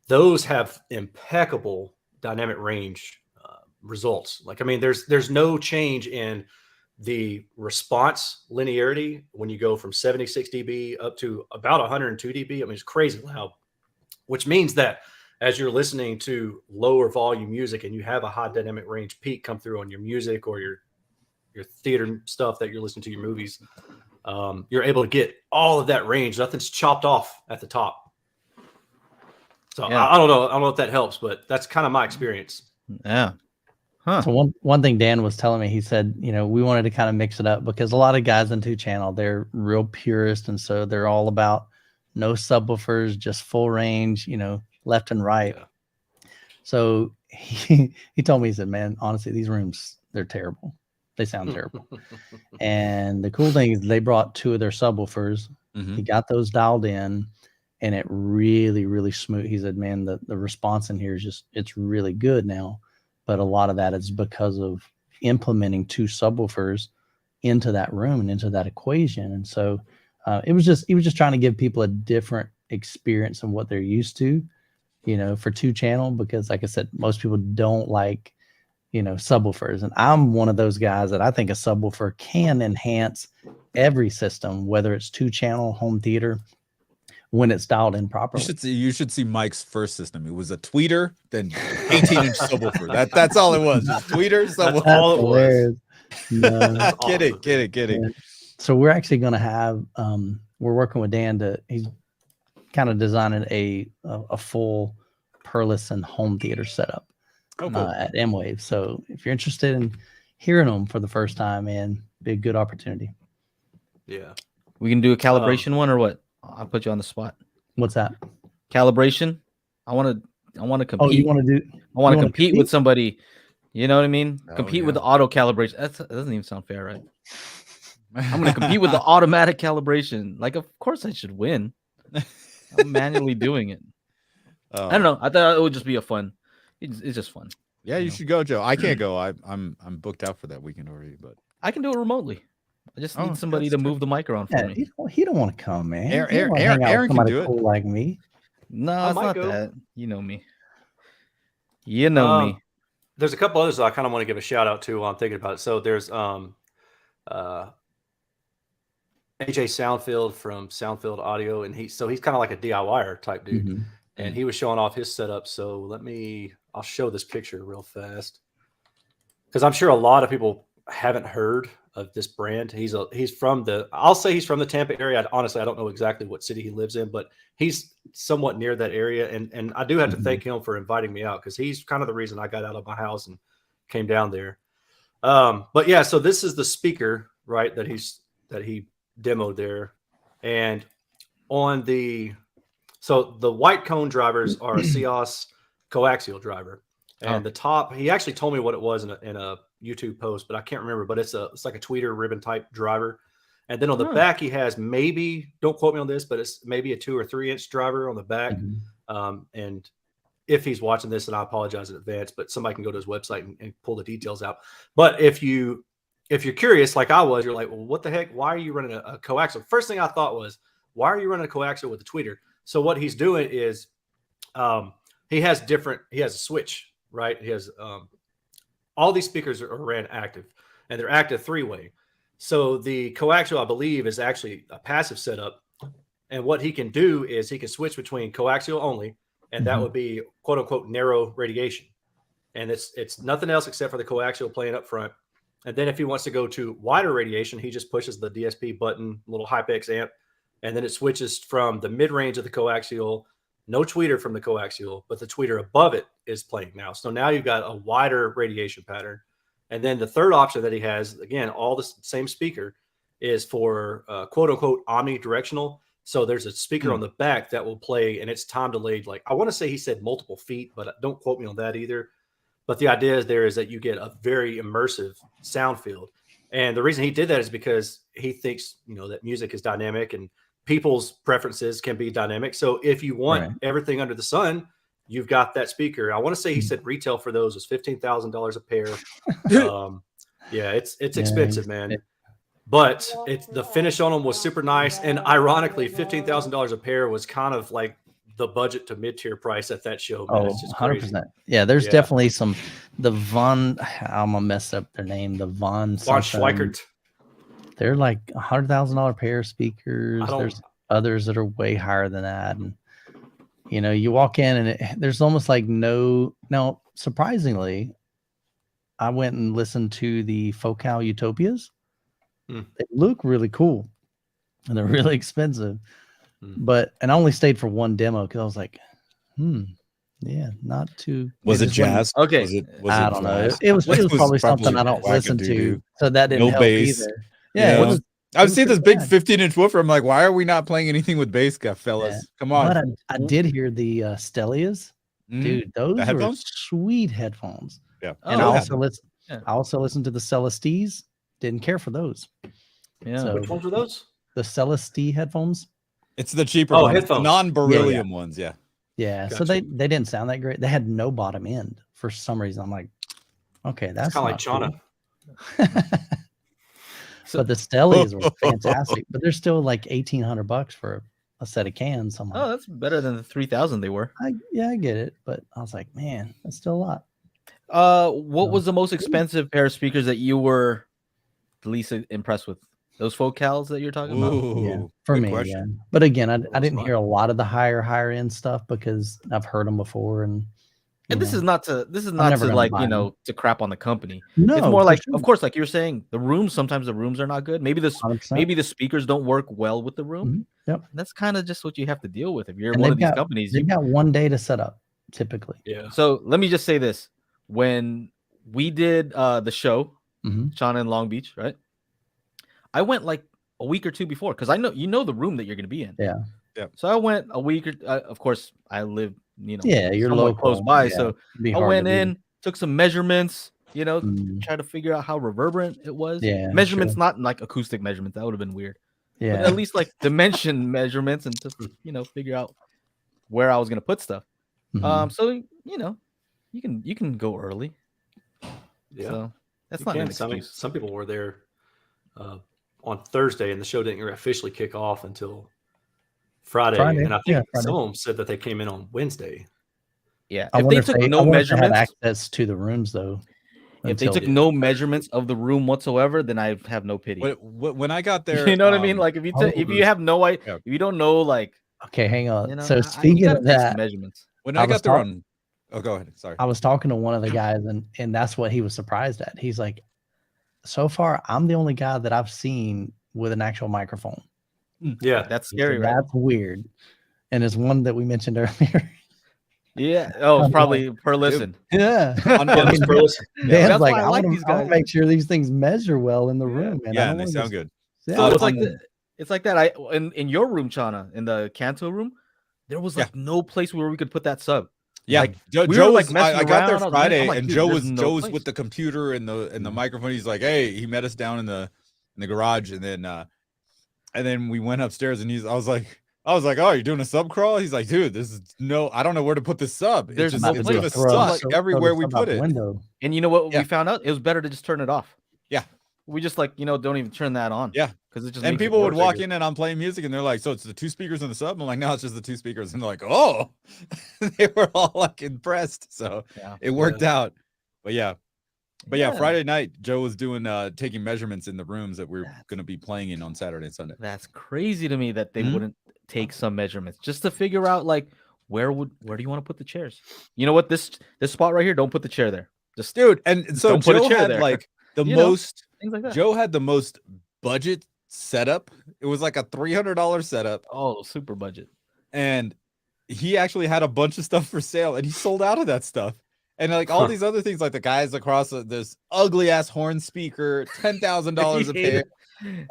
Those have impeccable dynamic range results. Like, I mean, there's no change in the response linearity when you go from 76 dB up to about 102 dB. I mean, it's crazy loud, which means that as you're listening to lower volume music and you have a high dynamic range peak come through on your music or your theater stuff that you're listening to, your movies, you're able to get all of that range. Nothing's chopped off at the top. So yeah. I don't know if that helps, but that's kind of my experience. Yeah. Huh. So one thing Dan was telling me, he said, we wanted to kind of mix it up because a lot of guys in 2-channel, they're real purist. And so they're all about no subwoofers, just full range, left and right. Yeah. So he told me, he said, man, honestly, these rooms, they're terrible. They sound terrible. And the cool thing is they brought 2 of their subwoofers. He got those dialed in and it really, really smooth. He said, man, the response in here is it's really good now. But a lot of that is because of implementing 2 subwoofers into that room and into that equation. And so he was just trying to give people a different experience than what they're used to, for 2-channel, because like I said, most people don't like, subwoofers. And I'm one of those guys that I think a subwoofer can enhance every system, whether it's 2-channel, home theater, when it's dialed in properly. You should see Mike's first system. It was a tweeter, then 18-inch subwoofer. That's all it was. Just tweeter, subwoofer. That's all it was. No. Kidding. Yeah. So we're actually going to have, we're working with Dan he's kind of designing a full Perlison home theater setup at M-Wave. So if you're interested in hearing them for the first time, man, be a good opportunity. Yeah. We can do a calibration one or what? I'll put you on the spot. What's that? Calibration. I want to compete. Oh, you want to do? I want to compete with somebody. You know what I mean? Oh, compete with the auto calibration. That doesn't even sound fair, right? I'm going to compete with the automatic calibration. Like, of course I should win. I'm manually doing it. I don't know. I thought it would just be a fun. It's just fun. Yeah, you should go, Joe. I can't go. I'm booked out for that weekend already, but I can do it remotely. I just need somebody to move the mic around for me. He don't want to come, man. Aaron can do it. Cool like me. No, it's not that. You know me. You know me. There's a couple others that I kind of want to give a shout out to while I'm thinking about it. So there's AJ Soundfield from Soundfield Audio, and he's kind of like a DIYer type dude. And he was showing off his setup. So I'll show this picture real fast because I'm sure a lot of people haven't heard of this brand. I'll say he's from the Tampa area. Honestly, I don't know exactly what city he lives in, but he's somewhat near that area. And I do have to thank him for inviting me out because he's kind of the reason I got out of my house and came down there. But yeah, so this is the speaker, right, that he demoed there. And so the white cone drivers are a CIOS coaxial driver. And the top, he actually told me what it was in a YouTube post, but I can't remember. But it's like a tweeter ribbon type driver, And then on the back, he has maybe, don't quote me on this, but it's maybe a 2 or 3 inch driver on the back. And if he's watching this, and I apologize in advance, but somebody can go to his website and pull the details out. But if you're curious, like I was, you're like, well, what the heck? Why are you running a coaxial? First thing I thought was, why are you running a coaxial with a tweeter? So what he's doing is he has a switch, right? He has all these speakers are ran active, and they're active 3-way. So the coaxial, I believe, is actually a passive setup. And what he can do is he can switch between coaxial only, and that would be quote unquote narrow radiation. And it's nothing else except for the coaxial playing up front. And then if he wants to go to wider radiation, he just pushes the DSP button, little HiPX amp, and then it switches from the mid range of the coaxial, no tweeter from the coaxial, but the tweeter above it is playing now. So now you've got a wider radiation pattern. And then the third option that he has, again, all the same speaker, is for quote unquote omnidirectional. So there's a speaker on the back that will play, and it's time delayed. Like I want to say he said multiple feet, but don't quote me on that either. But the idea is that you get a very immersive sound field. And the reason he did that is because he thinks, that music is dynamic and people's preferences can be dynamic. So if you want everything under the sun, you've got that speaker. I want to say he said retail for those was $15,000 a pair. It's expensive, man. But the finish on them was super nice. And ironically, $15,000 a pair was kind of like the budget to mid-tier price at that show. Man. It's just 100%. Yeah, there's definitely the Von, I'm going to mess up their name, the Von Schweikert. They're like $100,000 pair of speakers. There's others that are way higher than that. And, you walk in and there's almost like now, surprisingly, I went and listened to the Focal Utopias. They look really cool and they're really expensive, and I only stayed for one demo because I was like, not too. Was it jazz? Okay. I don't know. It was probably something I don't listen to. So that didn't help bass either. Yeah. I've seen this big 15-inch woofer. I'm like, why are we not playing anything with bass, fellas? Yeah. Come on. But I did hear the Stellias. Dude, those were sweet headphones. Yeah. And I also listened to the Celestes. Didn't care for those. Yeah. So, which ones were those? The Celeste headphones. It's the cheaper ones, non-beryllium ones. Yeah. Yeah. Gotcha. So they didn't sound that great. They had no bottom end for some reason. I'm like, okay, that's kind of like Chana. Cool. But the Stellies were fantastic. But they're still like $1,800 for a set of cans. I'm like, that's better than the 3,000 they were. I get it, but I was like, man, that's still a lot. What was the most expensive pair of speakers that you were the least impressed with? Those Focals that you're talking about? Yeah, for me, yeah. But again, I didn't hear a lot of the higher end stuff because I've heard them before, and this is not to like to crap on the company. No, it's more like, of course, like you're saying, sometimes the rooms are not good. Maybe the speakers don't work well with the room. Yep, and that's kind of just what you have to deal with if you're one of these companies. They've got one day to set up, typically. Yeah. So let me just say this: when we did the show, Shauna in Long Beach, right? I went like a week or two before because I know the room that you're going to be in. Yeah. So I went a week or of course I live you're local, close by, so I went in, took some measurements, try to figure out how reverberant it was. Yeah, measurements, not like acoustic measurements, that would have been weird. Yeah, but at least like dimension measurements and to figure out where I was going to put stuff. So you can go early. Yeah, so that's not an excuse. Some people were there on Thursday, and the show didn't officially kick off until Friday. And I think some of them said that they came in on Wednesday. Yeah, if they took no measurements, access to the rooms though. If they took no measurements of the room whatsoever, then I have no pity. When I got there, you know what I mean? Like if you have no idea, if you don't know, like, okay, hang on. So speaking of that, measurements. When I got there go ahead. Sorry. I was talking to one of the guys, and that's what he was surprised at. He's like, so far, I'm the only guy that I've seen with an actual microphone. Yeah, that's scary, right? That's weird. And it's one that we mentioned earlier. Yeah. Oh, probably per listen. Yeah. Per listen. Dan's like, I want to make sure these things measure well in the room. Man. Yeah, and they sound good. So it's like that. In your room, Chana, in the Canto room, there was like no place where we could put that sub. Yeah, like, Joe was like, I got there Friday, and Joe was with the computer and the microphone. He's like, hey, he met us down in the garage, and then And then we went upstairs, and I was like, oh, you're doing a sub crawl? He's like, dude, I don't know where to put the sub. There's it's no gonna place. suck everywhere we put it. Window. And you know what we found out? It was better to just turn it off. Yeah. We just don't even turn that on. Yeah. Because it just and people would walk in and I'm playing music and they're like, so it's the 2 speakers in the sub? I'm like, no, it's just the 2 speakers. And they're like, oh, they were all like impressed. So it worked out. But yeah, Friday night, Joe was doing taking measurements in the rooms that we're going to be playing in on Saturday and Sunday. That's crazy to me that they wouldn't take some measurements just to figure out like where do you want to put the chairs? You know what? This spot right here, don't put the chair there. Just dude. And so Joe had there. Like the most things like that. Joe had the most budget setup. It was like a $300 setup. Oh, super budget. And he actually had a bunch of stuff for sale and he sold out of that stuff. And like all these other things, like the guys across this ugly ass horn speaker, $10,000 a pair,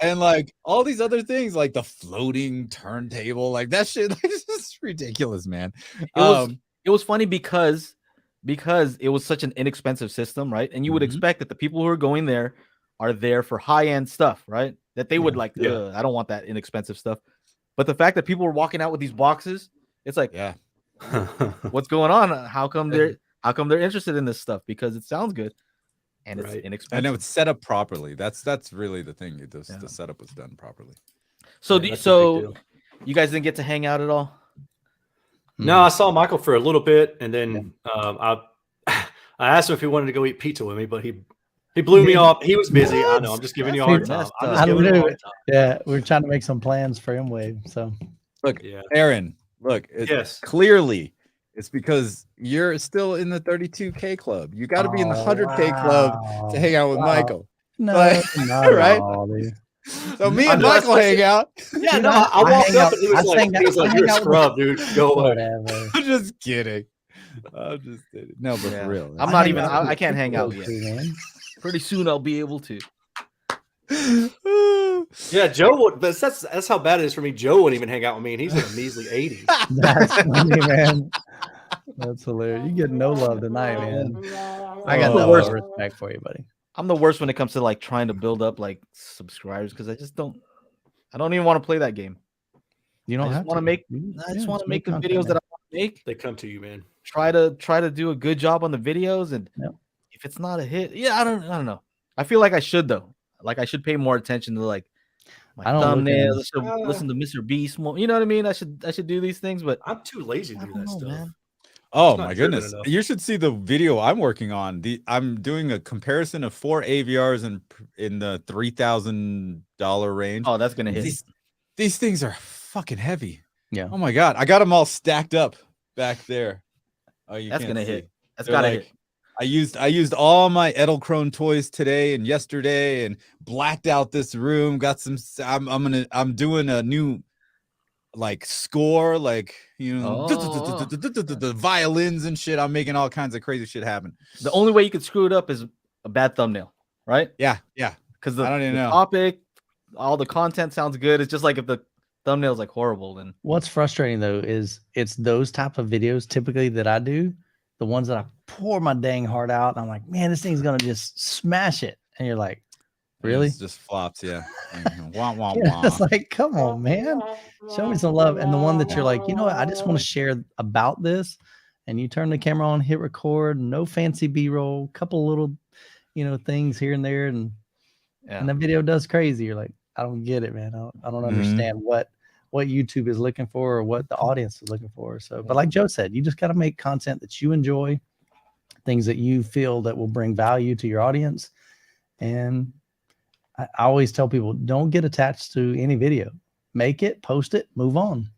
and like all these other things, like the floating turntable, like that shit, like it's just ridiculous, man. It was funny because it was such an inexpensive system, right? And you would expect that the people who are going there are there for high end stuff, right? That they would like, I don't want that inexpensive stuff. But the fact that people were walking out with these boxes, it's like, what's going on? How come they're interested in this stuff? Because it sounds good and it's inexpensive. I know it's set up properly. That's really the thing. The setup was done properly. So you guys didn't get to hang out at all? No, I saw Michael for a little bit, and then I asked him if he wanted to go eat pizza with me, but he blew me off. He was busy. I know. I'm just giving you a hard time. Yeah, we're trying to make some plans for M-Wave. So look, Aaron, clearly it's because you're still in the 32K club. You got to be in the 100K club to hang out with Michael. No, right? So me and Michael hang out. Yeah, no, I walked up and he was like, "You're a scrub, dude. Go away." I'm just kidding. I'm just kidding. No, but for real. I'm not even. I can't hang out yet. Pretty soon I'll be able to. Yeah, Joe would. But that's how bad it is for me. Joe wouldn't even hang out with me, and he's in a measly 80. That's funny, man. That's hilarious. You get no love tonight, man. I got the worst respect for you, buddy. I'm the worst when it comes to like trying to build up like subscribers because I don't even want to play that game. You don't have to make. I just want to make the videos that I want to make. They come to you, man. Try to do a good job on the videos, and if it's not a hit, I don't know. I feel like I should though. Like I should pay more attention to like my thumbnails. Listen to Mr. Beast more. You know what I mean? I should do these things, but I'm too lazy to do that stuff. Man. Oh my goodness! You should see the video I'm working on. I'm doing a comparison of 4 AVRs in the $3,000 range. Oh, that's gonna hit. These things are fucking heavy. Yeah. Oh my god, I got them all stacked up back there. Oh, that's gonna hit. That's gotta hit. I used all my Edelkrone toys today and yesterday and blacked out this room. Got some. I'm doing a new like score, like the violins and shit. I'm making all kinds of crazy shit happen. The only way you could screw it up is a bad thumbnail, right? Yeah. Because I don't even know. Topic, all the content sounds good. It's just like if the thumbnail is like horrible, then what's frustrating though is it's those type of videos typically that I do, the ones that I pour my dang heart out, and I'm like, man, this thing's gonna just smash it, and you're like, really? It just flops, yeah. Wah, wah, wah. It's like, come on, man, show me some love. And the one that you're like, you know what, I just want to share about this, and you turn the camera on, hit record, no fancy B-roll, couple little, things here and there, and the video does crazy. You're like, I don't get it, man. I don't understand what YouTube is looking for or what the audience is looking for. So, but like Joe said, you just got to make content that you enjoy, things that you feel that will bring value to your audience. And I always tell people, don't get attached to any video. Make it, post it, move on.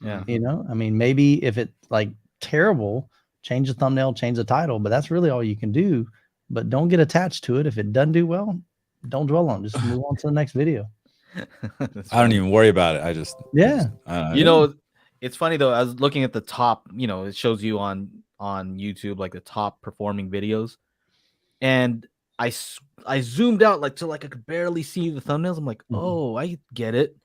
Yeah. I mean, maybe if it's like terrible, change the thumbnail, change the title, but that's really all you can do. But don't get attached to it. If it doesn't do well, don't dwell on it. Just move on to the next video. I don't even worry about it. I just it's funny though. I was looking at the top, it shows you on YouTube like the top performing videos, and I zoomed out like till I could barely see the thumbnails. I'm like, oh, I get it.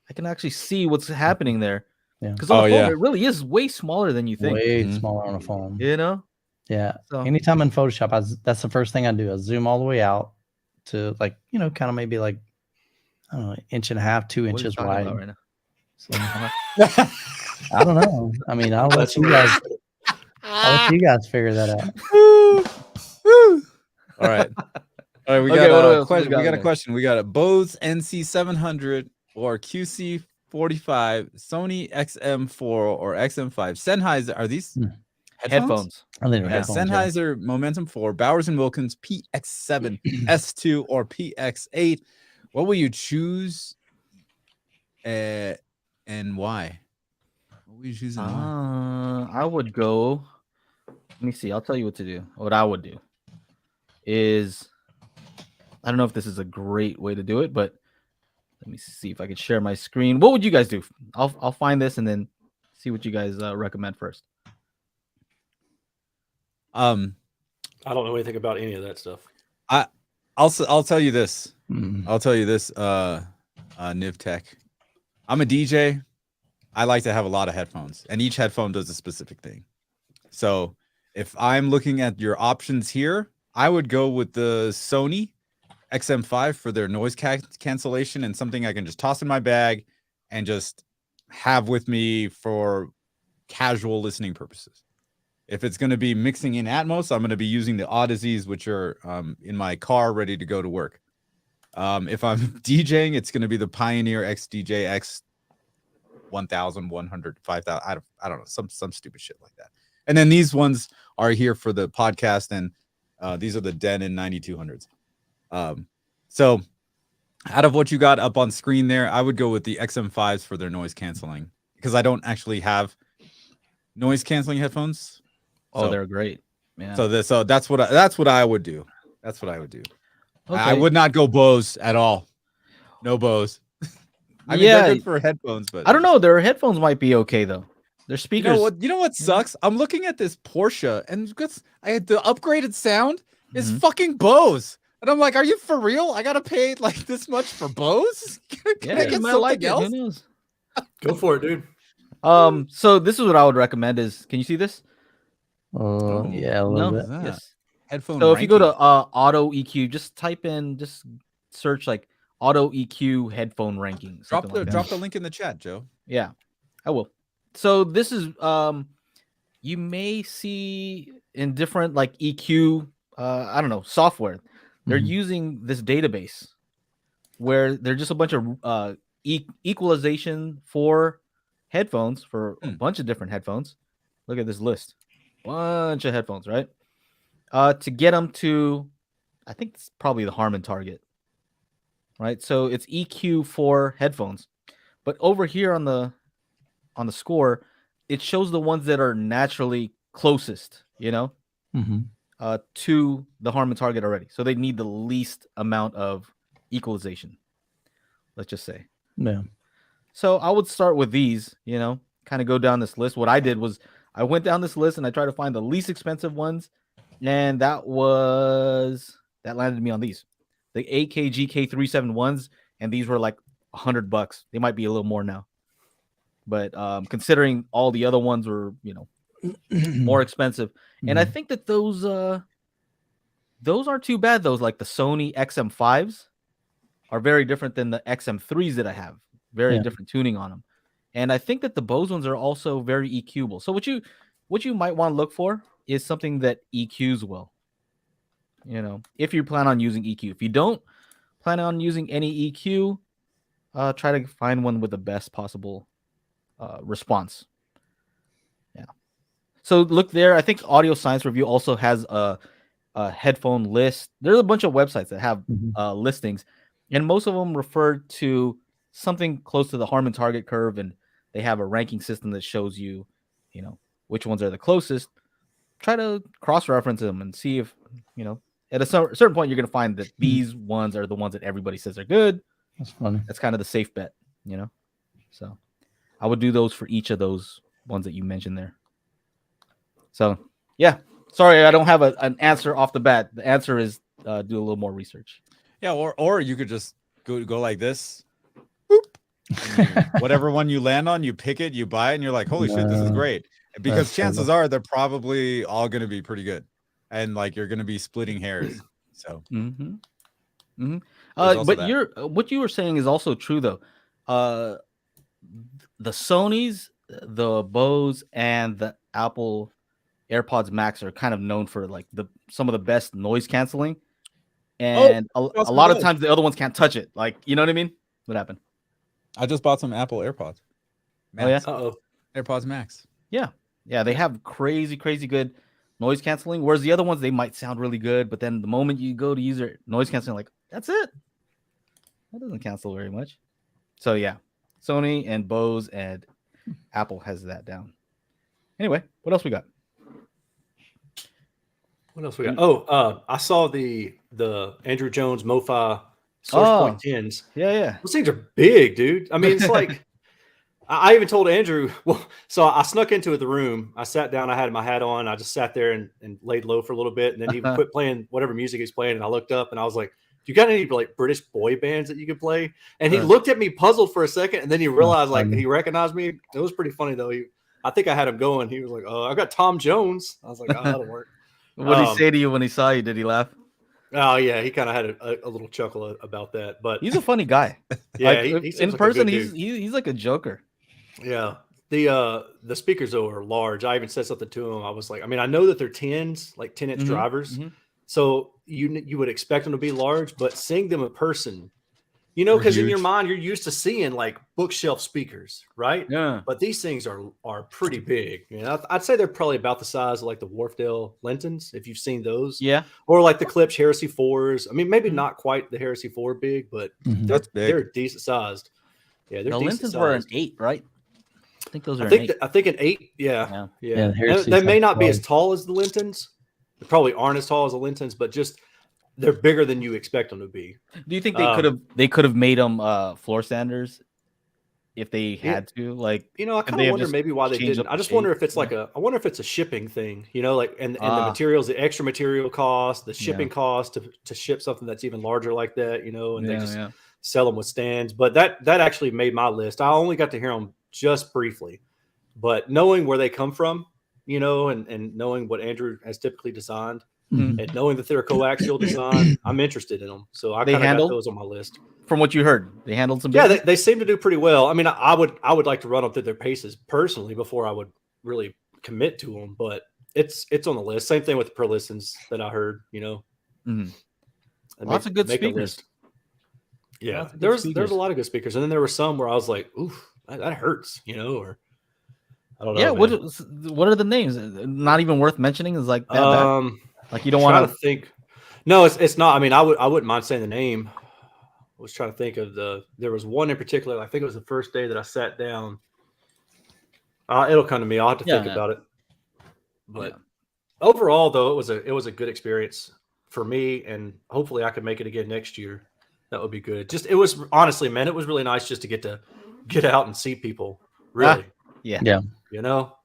I can actually see what's happening there. Yeah, because on the phone it really is way smaller than you think. Way smaller on a phone. Yeah. So anytime in Photoshop, that's the first thing I do. I zoom all the way out to like kind of maybe like I don't know, 1.5 2 What are you inches talking wide. about right now? So, I don't know. I mean, I'll let you guys figure that out. All right. All right, we Okay, got what a else we question. got We got a there? question. We got a Bose NC700 or QC45, Sony XM4 or XM5. Sennheiser, are these headphones? I think Okay. headphones, yeah. Sennheiser Momentum 4, Bowers & Wilkins PX7, S2 or PX8. What will you choose and why? What will you choose and why? I would go. Let me see. I'll tell you what to do. What I would do is, I don't know if this is a great way to do it, but let me see if I can share my screen. What would you guys do? I'll find this and then see what you guys recommend first. I don't know anything about any of that stuff. I'll tell you this. I'll tell you this, Nivtech. I'm a DJ. I like to have a lot of headphones, and each headphone does a specific thing. So if I'm looking at your options here, I would go with the Sony XM5 for their noise cancellation and something I can just toss in my bag and just have with me for casual listening purposes. If it's going to be mixing in Atmos, I'm going to be using the Odysseys, which are in my car ready to go to work. If I'm DJing, it's going to be the Pioneer XDJ X 1100, 5000. I don't know, some stupid shit like that. And then these ones are here for the podcast, and these are the Denon 9200s. So out of what you got up on screen there, I would go with the XM5s for their noise canceling, because I don't actually have noise canceling headphones. Oh, they're great. Yeah. So that's what I would do. That's what I would do. Okay. I would not go Bose at all. No Bose. I mean, they're good for headphones, but I don't know. Their headphones might be okay though. Their speakers. You know what sucks? I'm looking at this Porsche, and I had the upgraded sound is fucking Bose, and I'm like, are you for real? I gotta pay like this much for Bose? Can I get something else? Who knows? Go for it, dude. So this is what I would recommend. Is, can you see this? Yeah, a little bit. Yes. Headphone. So if you go to auto EQ, just search like auto EQ headphone rankings. Drop the link in the chat, Joe. Yeah, I will. So this is you may see in different like EQ I don't know, software. They're using this database where they're just a bunch of equalization for headphones for a bunch of different headphones. Look at this list. Bunch of headphones, right? To get them to, I think it's probably the Harman target, right? So it's EQ for headphones, but over here on the score, it shows the ones that are naturally closest, to the Harman target already. So they need the least amount of equalization, let's just say. Yeah. So I would start with these, kind of go down this list. What I did was I went down this list and I tried to find the least expensive ones. And that landed me on these, the AKG K371s, and these were like $100. They might be a little more now, but considering all the other ones were, more expensive, and I think that those aren't too bad. Those, like the Sony XM5s, are very different than the XM3s that I have. Very different tuning on them, and I think that the Bose ones are also very EQable. So what you might want to look for is something that EQs well. If you plan on using EQ. If you don't plan on using any EQ, try to find one with the best possible response. Yeah. So look there. I think Audio Science Review also has a headphone list. There's a bunch of websites that have listings, and most of them refer to something close to the Harman target curve, and they have a ranking system that shows you, which ones are the closest. Try to cross-reference them and see if, at a certain point, you're going to find that these ones are the ones that everybody says are good. That's funny. That's kind of the safe bet, So I would do those for each of those ones that you mentioned there. So, yeah. Sorry, I don't have an answer off the bat. The answer is do a little more research. Yeah, or you could just go like this. Boop. Whatever one you land on, you pick it, you buy it, and you're like, holy shit, this is great. Because chances are they're probably all going to be pretty good, and like you're going to be splitting hairs. So But what you were saying is also true though. The Sonys, the Bose, and the Apple AirPods Max are kind of known for like some of the best noise canceling, and a lot of times the other ones can't touch it. Like, you know what I mean? What happened? I just bought some Apple AirPods. Max. Oh yeah. AirPods Max. Yeah, they have crazy good noise canceling. Whereas the other ones, they might sound really good, but then the moment you go to use their noise canceling, like that's it. That doesn't cancel very much. So yeah, Sony and Bose and Apple has that down. Anyway, what else we got? What else we got? Oh, I saw the Andrew Jones MoFi Source Point 10s. Yeah. Those things are big, dude. I mean, it's like I even told Andrew. Well, so I snuck into the room. I sat down. I had my hat on. I just sat there and laid low for a little bit, and then he quit playing whatever music he's playing. And I looked up and I was like, "You got any like British boy bands that you could play?" And he looked at me puzzled for a second, and then he realized like he recognized me. It was pretty funty though. I think I had him going. He was like, "Oh, I got Tom Jones." I was like, "Oh, that'll work." What did he say to you when he saw you? Did he laugh? Oh yeah, he kind of had a little chuckle about that. But he's a funny guy. Yeah, like, he in like person, he's like a joker. Yeah. The speakers though are large. I even said something to him. I was like, I mean, I know that they're 10s, like 10-inch drivers. So you would expect them to be large, but seeing them in person, you know, because in your mind you're used to seeing like bookshelf speakers, right? Yeah. But these things are pretty big. You know, I'd say they're probably about the size of like the Wharfdale Lintons, if you've seen those. Yeah. Or like the Klipsch Heresy 4s. I mean, maybe not quite the Heresy 4 big, but That's big. they're decent sized. Yeah, they're the decent Lintons were an sized. 8, right? I think those are. I think an 8. Yeah. They may not be as tall as the Lintons. They probably aren't as tall as the Lintons, but just they're bigger than you expect them to be. Do you think they could have made them floor standers if they had to? Like, you know, I kind of wonder maybe why they didn't. I just wonder if it's like I wonder if it's a shipping thing, you know, like and the materials, the extra material cost, the shipping cost to ship something that's even larger like that, you know, and they just sell them with stands. But that actually made my list. I only got to hear them just briefly, but knowing where they come from, you know, and knowing what Andrew has typically designed. And knowing that they're a coaxial design, I'm interested in them. So I kind of got those on my list. From what you heard, they handled some. Yeah, they seem to do pretty well. I mean, I would like to run them through their paces personally before I would really commit to them. But it's on the list. Same thing with the Pro Listens that I heard. You know, lots of good speakers. Yeah, there's a lot of good speakers, and then there were some where I was like, "Oof, that hurts," you know, or I don't know. Yeah, what are the names? Not even worth mentioning. Is like that. Like you don't want to think. No, it's not. I mean, I wouldn't mind saying the name. I was trying to think of there was one in particular. I think it was the first day that I sat down. It'll come to me. I'll have to think about it. But overall, though, it was a good experience for me, and hopefully I can make it again next year. That would be good. Just it was honestly, man, it was really nice just to get out and see people. Really, yeah. You know,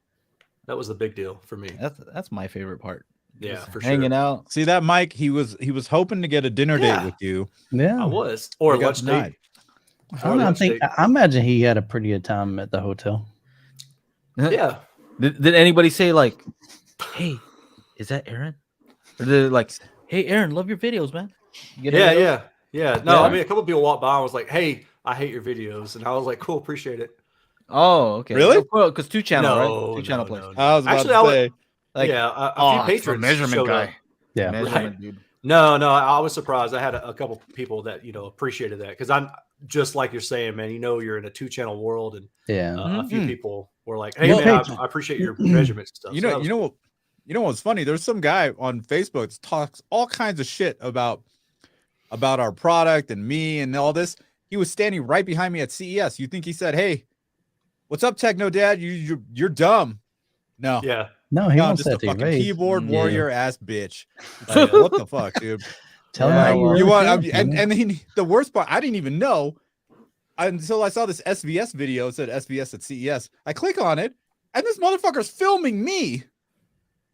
that was the big deal for me. That's my favorite part. Yeah, for hanging sure. out. See that, Mike? He was hoping to get a dinner date with you. Yeah, I was, or a lunch date. I imagine he had a pretty good time at the hotel. Yeah. Did anybody say like, "Hey, is that Aaron?" Or did it like, "Hey, Aaron, love your videos, man"? Yeah. No, I mean, a couple of people walked by and was like, "Hey, I hate your videos," and I was like, "Cool, appreciate it." Oh, okay. Really? Because 2-channel, right? 2-channel place. I was about to say. Like, a few patrons measurement guy. Up. Yeah, measurement dude. No, I was surprised. I had a couple people that appreciated that because I'm just like you're saying, man. You know, you're in a 2-channel world, and a few people were like, "Hey, man, I appreciate your measurements and stuff." You know what's funny? There's some guy on Facebook that talks all kinds of shit about our product and me and all this. He was standing right behind me at CES. You think he said, "Hey, what's up, Techno Dad? You're dumb." No. Yeah. No, he wants just that a fucking raise. keyboard warrior ass bitch. Like, what the fuck, dude? Tell him how you really want. feel, And then the worst part, I didn't even know until I saw this SVS video. It said SVS at CES. I click on it, and this motherfucker's filming me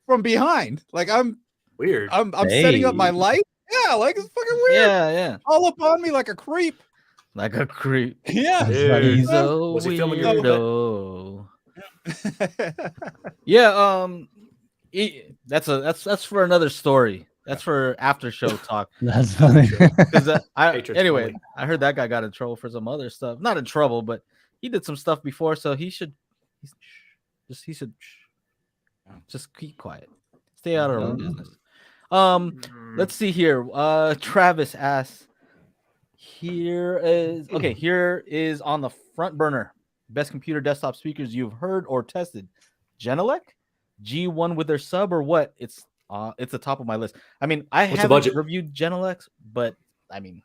from behind. Like I'm weird. I'm setting up my light. Yeah, like it's fucking weird. Yeah. All up on me like a creep. Like a creep. Yeah. He's a Was he filming weirdo. Yeah, that's for another story. That's for after show talk. That's funny. Because anyway, funny. I heard that guy got in trouble for some other stuff. Not in trouble, but he did some stuff before, so he should just keep quiet. Stay out of our own business. Let's see here. Travis asks, here is on the front burner. Best computer desktop speakers you've heard or tested. Genelec, G1 with their sub, or what? It's the top of my list. I mean, I haven't reviewed Genelec, but I mean,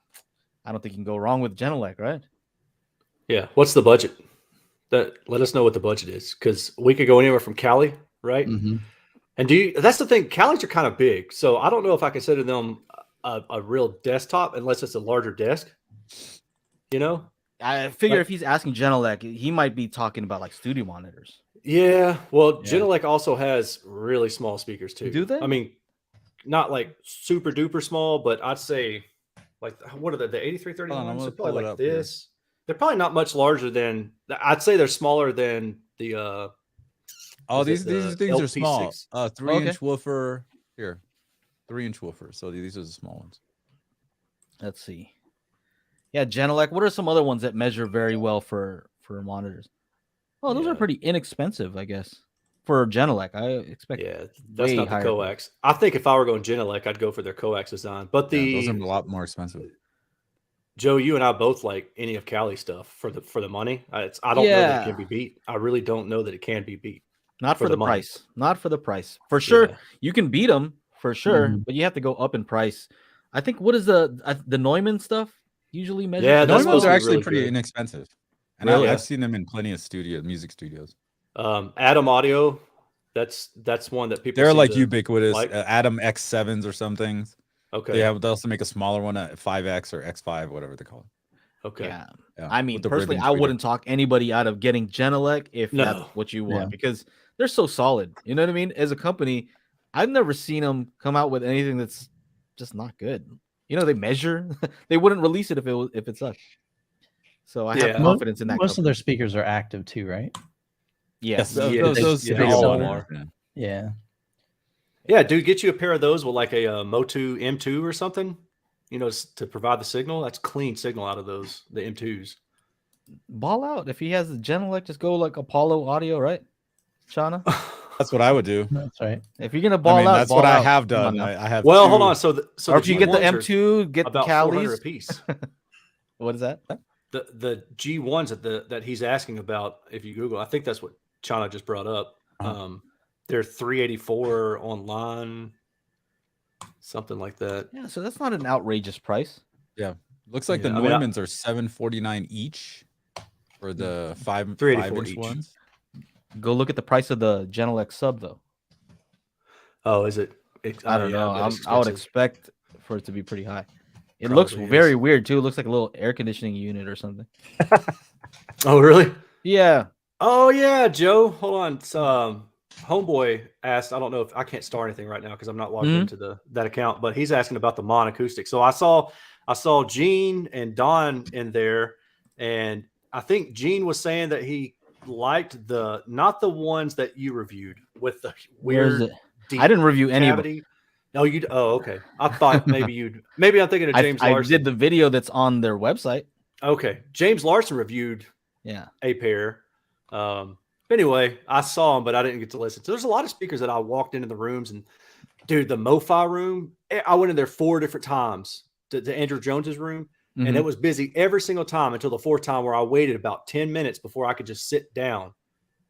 I don't think you can go wrong with Genelec, right? Yeah. What's the budget? Let us know what the budget is, because we could go anywhere from Cali, right? Mm-hmm. And that's the thing. Calis are kind of big, so I don't know if I consider them a real desktop unless it's a larger desk. You know, I figure if he's asking Genelec, he might be talking about like studio monitors. Yeah, well, Genelec also has really small speakers too. Do they? I mean, not like super duper small, but I'd say like what are the 8331s? They're probably like this. Here. They're probably not much larger than. I'd say they're smaller than the. These things are small. 3-inch woofer here, 3-inch woofer. So these are the small ones. Let's see. Yeah, Genelec. What are some other ones that measure very well for monitors? Oh, those are pretty inexpensive, I guess, for Genelec. I expect. Yeah, that's not the coax. I think if I were going Genelec, I'd go for their coax design. But those are a lot more expensive. Joe, you and I both like any of Cali stuff for the money. I don't know that it can be beat. I really don't know that it can be beat. Not for the price. Not for the price. For sure, you can beat them for sure, but you have to go up in price. I think what is the Neumann stuff usually measured? Yeah, those ones are actually pretty inexpensive. And I've seen them in plenty of music studios. Atom Audio, that's one that people. They're like ubiquitous. Atom X7s or something. Okay. They also make a smaller one at 5X or X5, whatever they call it. Okay. Yeah. I mean, personally, I wouldn't talk anybody out of getting Genelec if that's what you want, because they're so solid. You know what I mean? As a company, I've never seen them come out with anything that's just not good. You know, they measure. They wouldn't release it if it sucks. So I have confidence in that. Most of their speakers are active too, right? Yes. Those all are. Yeah. Yeah, dude, get you a pair of those with like a Motu M2 or something, you know, to provide the signal. That's clean signal out of those, the M2s. Ball out. If he has the Genelec, just go like Apollo Audio, right, Shauna? That's what I would do. That's right. If you're gonna ball out, that's what I have done. I have. Well, hold on. So if you get the M2, get about the Calis. $400 a piece. What is that? The G1s that he's asking about, if you Google, I think that's what Chana just brought up. They're $384 online, something like that. Yeah, so that's not an outrageous price. Yeah, looks like the Neumanns are $749 each for the 5-inch ones. Go look at the price of the Genelec sub though. Oh, is it? I don't know. I would expect for it to be pretty high. It looks very weird too. It looks like a little air conditioning unit or something. Oh, really? Yeah. Oh, yeah, Joe. Hold on. So, Homeboy asked. I don't know if I can't start anything right now because I'm not logged into that account. But he's asking about the Mon acoustic. So I saw Gene and Don in there, and I think Gene was saying that he liked not the ones that you reviewed with the weird. I didn't review any of it. No, you. Oh, okay. I thought maybe I'm thinking of James Larson. I did the video that's on their website. Okay, James Larson reviewed. A pair. Anyway, I saw them, but I didn't get to listen. So there's a lot of speakers that I walked into the rooms, and dude, the MoFi room, I went in there 4 different times to Andrew Jones's room, and it was busy every single time until the 4th time where I waited about 10 minutes before I could just sit down.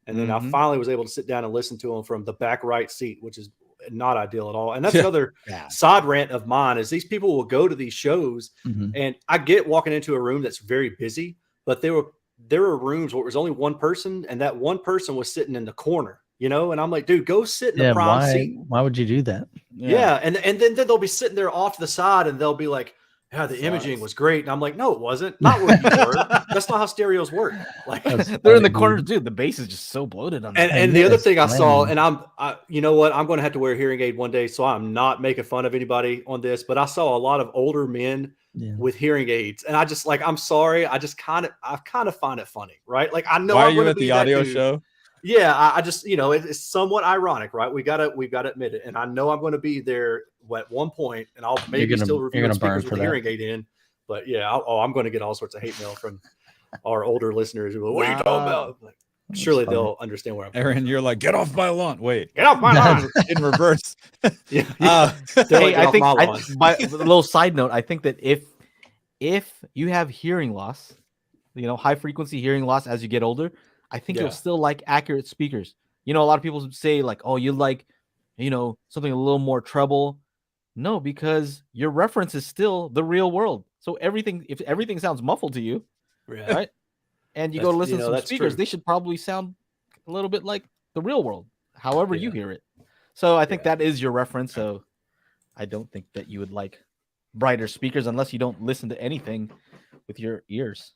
And then I finally was able to sit down and listen to them from the back right seat, which is not ideal at all. And that's another side rant of mine is these people will go to these shows, and I get walking into a room that's very busy, but there were rooms where it was only one person, and that one person was sitting in the corner, you know? And I'm like, dude, go sit in the prime seat. Why would you do that? Yeah. And then they'll be sitting there off to the side, and they'll be like, yeah, the imaging was great. And I'm like, no, it wasn't. Not where you were. That's not how stereos work. Like they're in the corner, dude. The bass is just so bloated on that. And the other thing I saw, and you know what? I'm going to have to wear a hearing aid one day, so I'm not making fun of anybody on this, but I saw a lot of older men with hearing aids, and I just I'm sorry, I kind of find it funny, right? Like I know. Why are you at the audio show? Yeah, I just, it's somewhat ironic, right? We gotta admit it. And I know I'm going to be there at one point, and I'll maybe still review speakers with the hearing aid in. But yeah, I'm going to get all sorts of hate mail from our older listeners. Who, what are you talking about? Like, surely they'll understand where I'm from. Aaron, you're like, get off my lawn. Wait, get off my lawn in reverse. Yeah. Hey, I think by a little side note, I think that if you have hearing loss, high frequency hearing loss as you get older, I think you'll still like accurate speakers. A lot of people say like, oh, you like, something a little more treble. No, because your reference is still the real world. So if everything sounds muffled to you, right? And you go to listen to some speakers, they should probably sound a little bit like the real world, however you hear it. So I think that is your reference. So I don't think that you would like brighter speakers unless you don't listen to anything with your ears.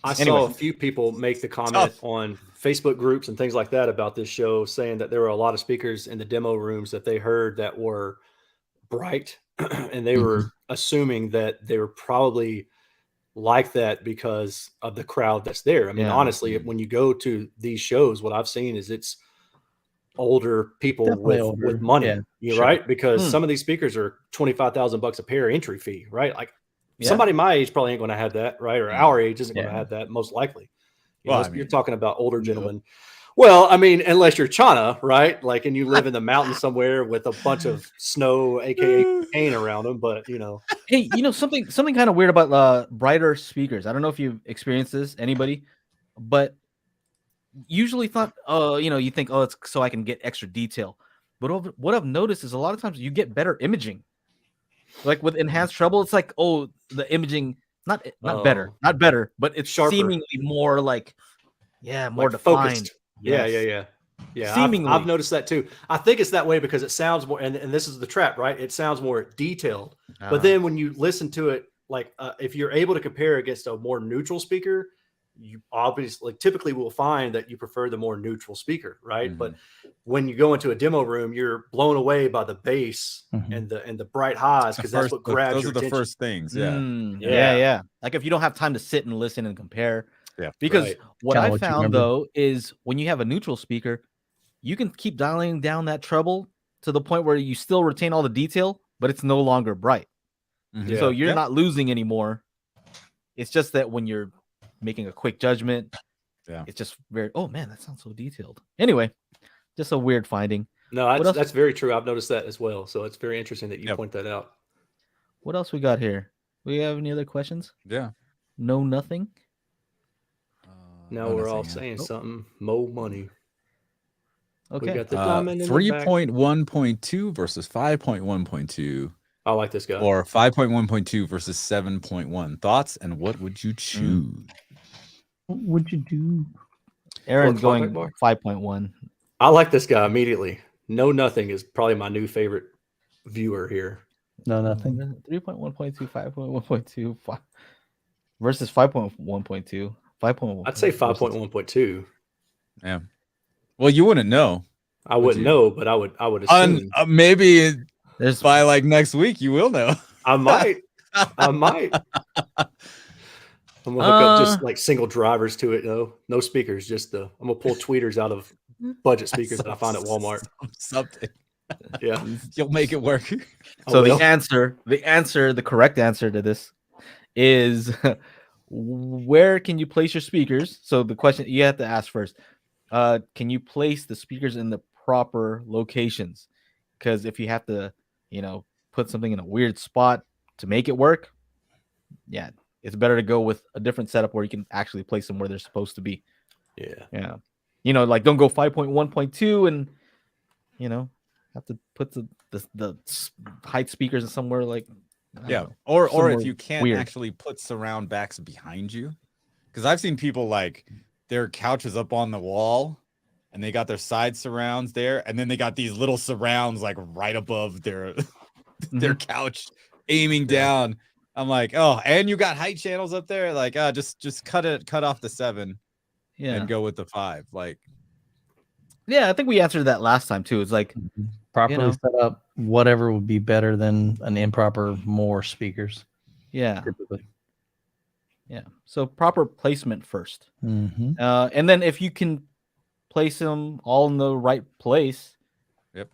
I saw a few people make the comment on Facebook groups and things like that about this show, saying that there were a lot of speakers in the demo rooms that they heard that were bright, and they were assuming that they were probably like that because of the crowd that's there. I mean, honestly, when you go to these shows, what I've seen is it's older people with money, right? Because some of these speakers are $25,000 a pair entry fee, right? Like somebody my age probably ain't going to have that, right? Or our age isn't going to have that, most likely. You're talking about older gentlemen. Well, I mean, unless you're China, right? Like, and you live in the mountains somewhere with a bunch of snow, aka pain around them. But hey, something kind of weird about brighter speakers. I don't know if you've experienced this, anybody, but usually thought, you think, it's so I can get extra detail. But what I've noticed is a lot of times you get better imaging. Like with enhanced treble, it's like, the imaging not better, but it's sharper. Seemingly more like, more defined. Focused. Yes. Yeah. Seemingly. I've noticed that too. I think it's that way because it sounds more, and this is the trap, right? It sounds more detailed. But then when you listen to it, like if you're able to compare against a more neutral speaker, you obviously typically will find that you prefer the more neutral speaker, right? But when you go into a demo room, you're blown away by the bass and the bright highs, because that's what grabs your attention. Those are the first things. Yeah. Like if you don't have time to sit and listen and compare. Yeah. Because what I found though is when you have a neutral speaker, you can keep dialing down that treble to the point where you still retain all the detail, but it's no longer bright. So you're not losing anymore. It's just that when you're making a quick judgment, it's just very, oh man, that sounds so detailed. Anyway, just a weird finding. No, that's very true. I've noticed that as well. So it's very interesting that you point that out. What else we got here? We have any other questions? Yeah. No, nothing. Now we're all saying something. Mo money. Okay. We got the diamond 3.1.2 versus 5.1.2. I like this guy. Or 5.1.2 versus 7.1. Thoughts, and what would you choose? What would you do? Aaron's going 5.1. I like this guy immediately. No, nothing is probably my new favorite viewer here. No, nothing. 3.1.2, 5.1.2, versus 5.1.2. 5.1. I'd say 5.1.2. Yeah. Well, you wouldn't know. I wouldn't know, but I would assume. Maybe by like next week you will know. I might. I'm gonna hook up just like single drivers to it. No speakers. I'm gonna pull tweeters out of budget speakers that I find at Walmart. Something. Yeah, you'll make it work. So the correct answer to this is where can you place your speakers? So the question you have to ask first, can you place the speakers in the proper locations? Because if you have to, put something in a weird spot to make it work, it's better to go with a different setup where you can actually place them where they're supposed to be. Yeah. Like don't go 5.1.2 and, have to put the height speakers in somewhere like, or if you can't actually put surround backs behind you, because I've seen people like their couch is up on the wall and they got their side surrounds there, and then they got these little surrounds like right above their their couch aiming down. I'm like, oh, and you got height channels up there, like just cut off the 7 and go with the 5. Like, I think we answered that last time too. It's like properly set up, whatever would be better than an improper more speakers. Typically. So proper placement first. And then if you can place them all in the right place. Yep.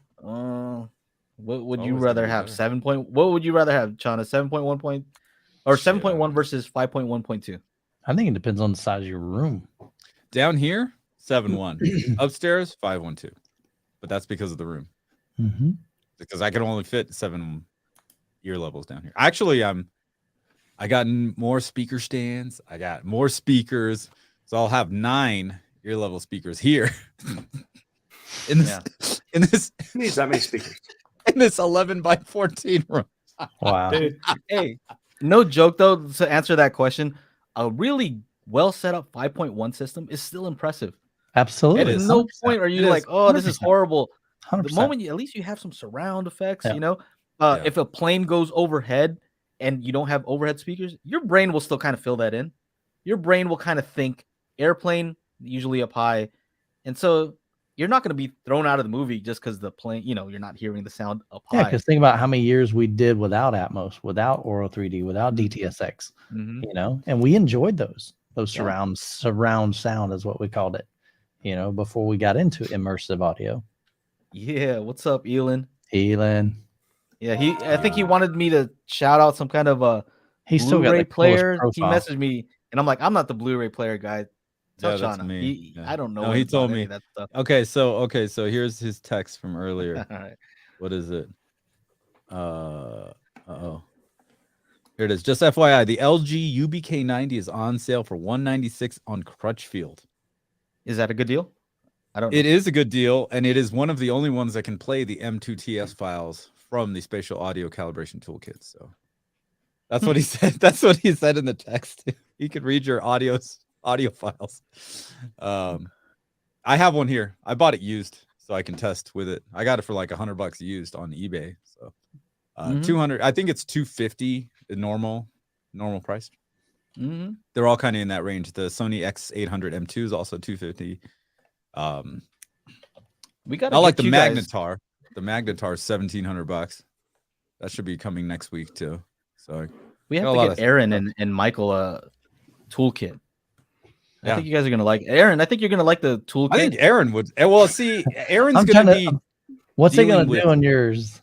What would you Always rather gonna be have? better. 7 point. What would you rather have, Chana? 7.1 point or Shit, 7.1 versus 5.1.2? I think it depends on the size of your room. Down here, 7.1. Upstairs, 5.1.2. But that's because of the room. Mm-hmm. Because I can only fit 7 ear levels down here. Actually, I got more speaker stands. I got more speakers. So I'll have 9 ear level speakers here. in this Who needs that many speakers? In this 11 by 14 room. Wow. Dude, Hey, no joke though. To answer that question, a really well set up 5.1 system is still impressive. Absolutely. At no point are you like, oh, this is 100%. horrible. 100%. The moment at least you have some surround effects, Yeah. you know. Yeah. If a plane goes overhead and you don't have overhead speakers, your brain will still kind of fill that in. Your brain will kind of think airplane, usually up high, and so you're not going to be thrown out of the movie just because the plane, you know, you're not hearing the sound up Yeah, high. because think about how many years we did without Atmos, without Auro 3D, without DTSX, you know, and we enjoyed those surround sound is what we called it, you know, before we got into immersive audio. Yeah, what's up, Elon? Elon. Yeah, I think he wanted me to shout out some kind of a He's still got Blu-ray the coolest player. He profile. messaged me, and I'm like, I'm not the Blu-ray player guy. Tell Yeah, that's Chana. me. Yeah. I don't know. No, he told any me of that stuff. Okay, so here's his text from earlier. All right. What is it? Uh-oh. Here it is. Just FYI, the LG UBK90 is on sale for $196 on Crutchfield. Is that a good deal? I don't know. It is a good deal, and it is one of the only ones that can play the M2TS files from the spatial audio calibration toolkit. So that's what he said. That's what he said in the text. He could read your audio files. I have one here. I bought it used, so I can test with it. I got it for like $100 used on eBay. So 200. I think it's 250 the normal price. They're all kind of in that range. The Sony X800 M2 is also 250. We got. I like the Magnetar. The Magnetar is $1,700. That should be coming next week too. So we have to get Aaron and Michael a toolkit. I think you guys are gonna like Aaron. I think you're gonna like the toolkit. I think Aaron would. Well, see, Aaron's gonna be. What's he gonna do on yours?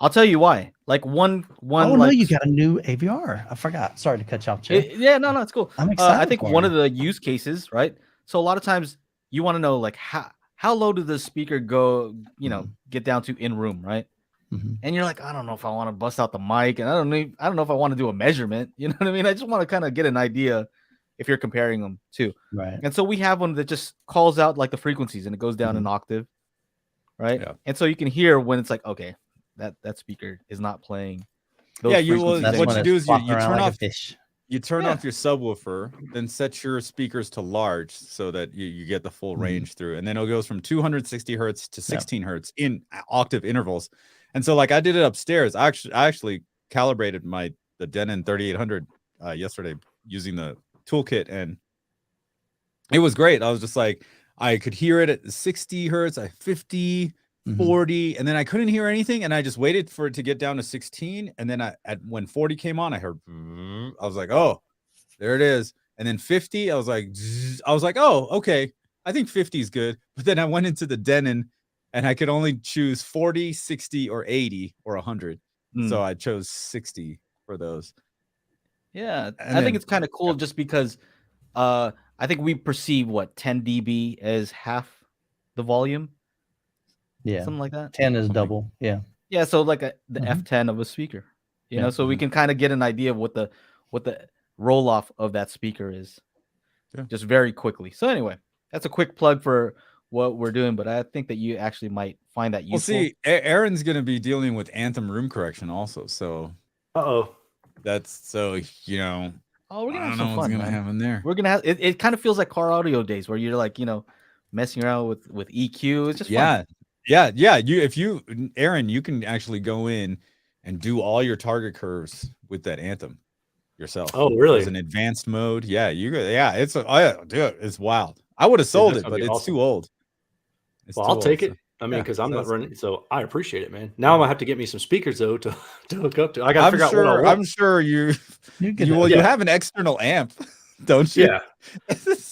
I'll tell you why. Like one. Oh no, you got a new AVR. I forgot. Sorry to cut you off, Jay. Yeah, no, it's cool. I'm excited. I think one of the use cases, right? So a lot of times you want to know like how low does the speaker go? You know, get down to in room, right? And you're like, I don't know if I want to bust out the mic, and I don't know if I want to do a measurement. You know what I mean? I just want to kind of get an idea if you're comparing them too. Right. And so we have one that just calls out like the frequencies and it goes down an octave, right? Yeah. And so you can hear when it's like, okay, that speaker is not playing. Yeah, you will. What you do is you turn off your subwoofer, then set your speakers to large so that you get the full range through, and then it goes from 260 hertz to 16 hertz in octave intervals. And so, like I did it upstairs. I actually calibrated the Denon 3800 yesterday using the toolkit, and it was great. I was just like, I could hear it at 60 hertz, 50, 40, and then I couldn't hear anything, and I just waited for it to get down to 16, and then when 40 came on, I heard, I was like, oh, there it is. And then 50, I was like, oh, okay, I think 50 is good. But then I went into the Denon, and I could only choose 40, 60, or 80, or 100. So I chose 60 for those. Yeah, I think it's kind of cool just because I think we perceive 10 dB as half the volume. Yeah, something like that. 10 is double. Yeah. Yeah, so like the F10 of a speaker, you know, so we can kind of get an idea of what the roll off of that speaker is, just very quickly. So anyway, that's a quick plug for what we're doing, but I think that you actually might find that useful. Well, see, Aaron's going to be dealing with Anthem room correction also, so that's so you know. Oh, we're gonna have some some fun. what's gonna happen there? We're gonna have it. Kind of feels like car audio days where you're like, you know, messing around with EQ. It's just fun. Yeah. Aaron, you can actually go in and do all your target curves with that Anthem yourself. Oh, really? As an advanced mode. Yeah, it's wild. I would have sold it, but it's too old. Well, I'll take it. I mean, because I'm not running, so I appreciate it, man. Now I'm gonna have to get me some speakers though to hook up to. I gotta figure out what I want. I'm sure you have an external amp. don't you? Yeah.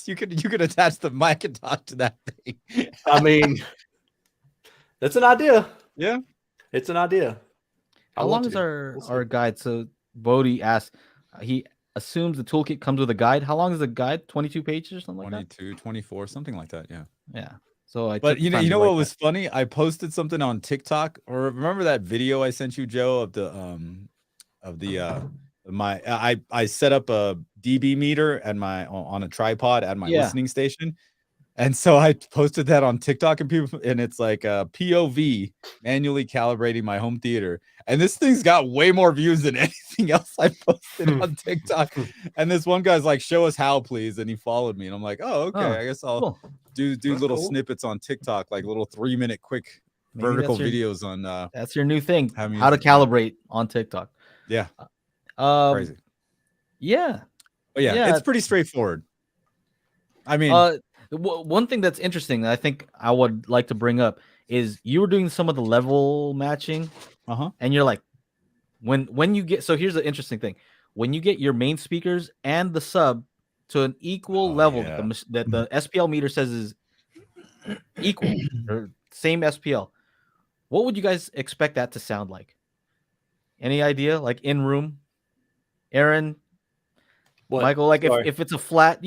You could attach the mic and talk to that thing. I mean, that's an idea. Yeah. It's an idea. How long is our guide? So Bodhi asked, he assumes the toolkit comes with a guide. How long is the guide? 22 pages or something like that? 22, 24, something like that. Yeah. Yeah. So but you know what was funny? I posted something on TikTok, or remember that video I sent you, Joe, of I set up a dB meter at on a tripod at my listening station. And so I posted that on TikTok and it's like POV, manually calibrating my home theater. And this thing's got way more views than anything else I posted on TikTok. And this one guy's like, show us how, please. And he followed me. And I'm like, oh, okay. I guess I'll do little snippets on TikTok, like little 3-minute quick vertical videos on that's your new thing. How to calibrate on TikTok. Yeah. Crazy. Yeah. But yeah, it's pretty straightforward. I mean, one thing that's interesting that I think I would like to bring up is you were doing some of the level matching, and you're like, when you get, so here's the interesting thing: when you get your main speakers and the sub to an equal level that the SPL meter says is equal or same SPL, what would you guys expect that to sound like? Any idea? Like in room, Aaron, Michael, like if it's a flat,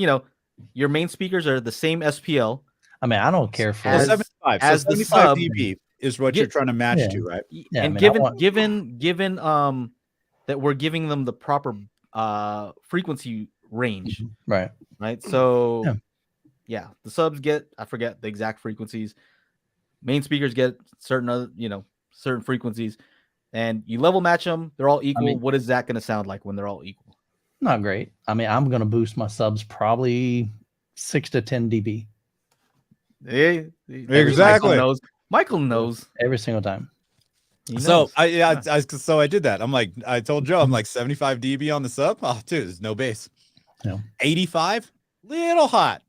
your main speakers are the same SPL. I mean, I don't care for 75. As so 75 dB is what you're trying to match to, right? Yeah, and given that we're giving them the proper frequency range, right? So yeah, the subs get, I forget the exact frequencies. Main speakers get certain other, certain frequencies, and you level match them. They're all equal. I mean, what is that going to sound like when they're all equal? Not great. I mean, I'm going to boost my subs probably 6 to 10 dB. Exactly. Michael knows every single time. So I did that. I'm like, I told Joe, I'm like 75 dB on the sub. Oh, dude, there's no bass. 85, little hot.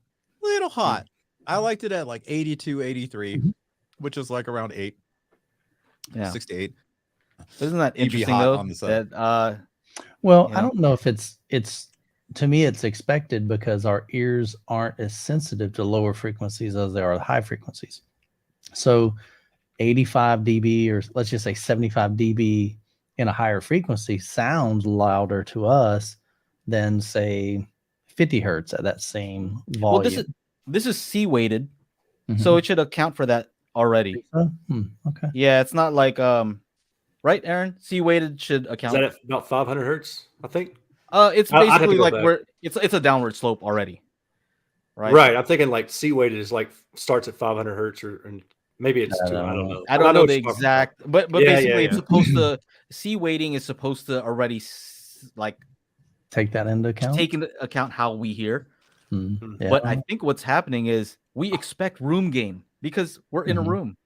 I liked it at like 82, 83, which is like around 8. Yeah, 6 to 8. Isn't that interesting though? On the sub. That I don't know if it's to me it's expected because our ears aren't as sensitive to lower frequencies as they are the high frequencies. So 85 dB or let's just say 75 dB in a higher frequency sounds louder to us than say 50 hertz at that same volume. Well, this is C weighted, so it should account for that already. Okay. Yeah, it's not like right, Aaron? C weighted should account. Is that at about 500 hertz? I think. It's basically like it's a downward slope already. Right. I'm thinking like C weighted is like starts at 500 hertz and maybe it's I don't know. I don't know the exact, but basically it's supposed to C weighting is supposed to already like take that into account. Take into account how we hear. But I think what's happening is we expect room gain because we're in a room.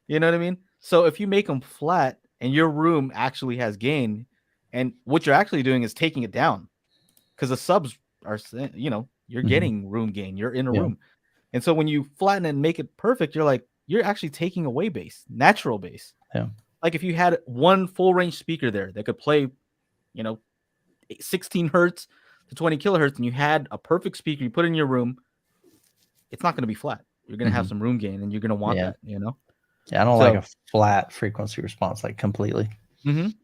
You know what I mean? So if you make them flat and your room actually has gain, and what you're actually doing is taking it down because the subs are, you're getting room gain. You're in a room. And so when you flatten and make it perfect, you're actually taking away bass, natural bass. Yeah. Like if you had one full range speaker there that could play, 16 hertz to 20 kilohertz, and you had a perfect speaker you put in your room, it's not going to be flat. You're going to have some room gain, and you're going to want that, Yeah, I don't like a flat frequency response, like completely.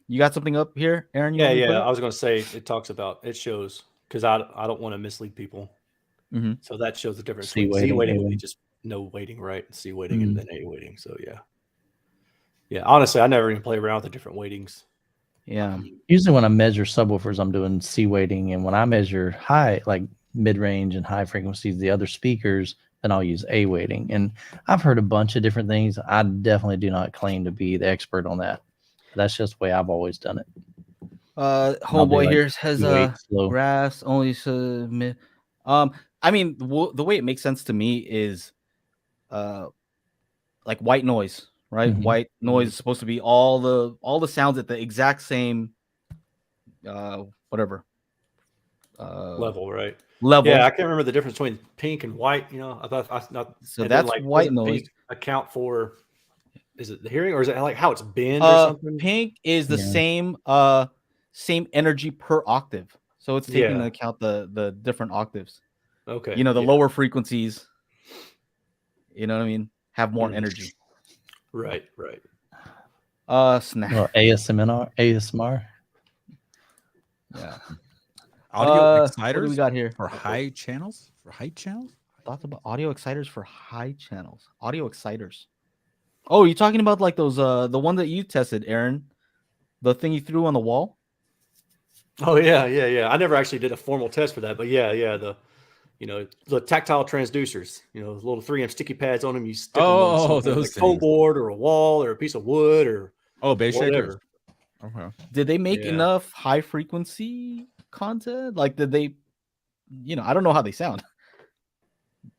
You got something up here, Aaron? Yeah. I was going to say it shows because I don't want to mislead people. So that shows the difference. C weighting would be just no weighting, right? C weighting and then A weighting. So yeah. Honestly, I never even play around with the different weightings. Yeah. Usually when I measure subwoofers, I'm doing C weighting, and when I measure high, like mid range and high frequencies, the other speakers, then I'll use A weighting. And I've heard a bunch of different things. I definitely do not claim to be the expert on that. That's just the way I've always done it. Homeboy here has grass only submit. I mean, the way it makes sense to me is, like white noise, right? White noise is supposed to be all the sounds at the exact same, whatever level, right? Level. Yeah, I can't remember the difference between pink and white. I thought so that's like white noise. Account for. Is it the hearing or is it like how it's bent or something? Pink is the same energy per octave. So it's taking into account the different octaves. Okay. You know, the lower frequencies, you know what I mean, have more energy. Right. Snap. Well, ASMR. Yeah. Audio exciters. What do we got here for high channels? For height channels? Thoughts about audio exciters for high channels. Audio exciters. Oh, you're talking about like those the one that you tested, Aaron? The thing you threw on the wall? Oh yeah. I never actually did a formal test for that, but yeah. The tactile transducers, the little 3M sticky pads on them. You stick them on something like foam board or a wall or a piece of wood or bass whatever. shakers. Okay. Did they make enough high frequency content? Like, did they? I don't know how they sound.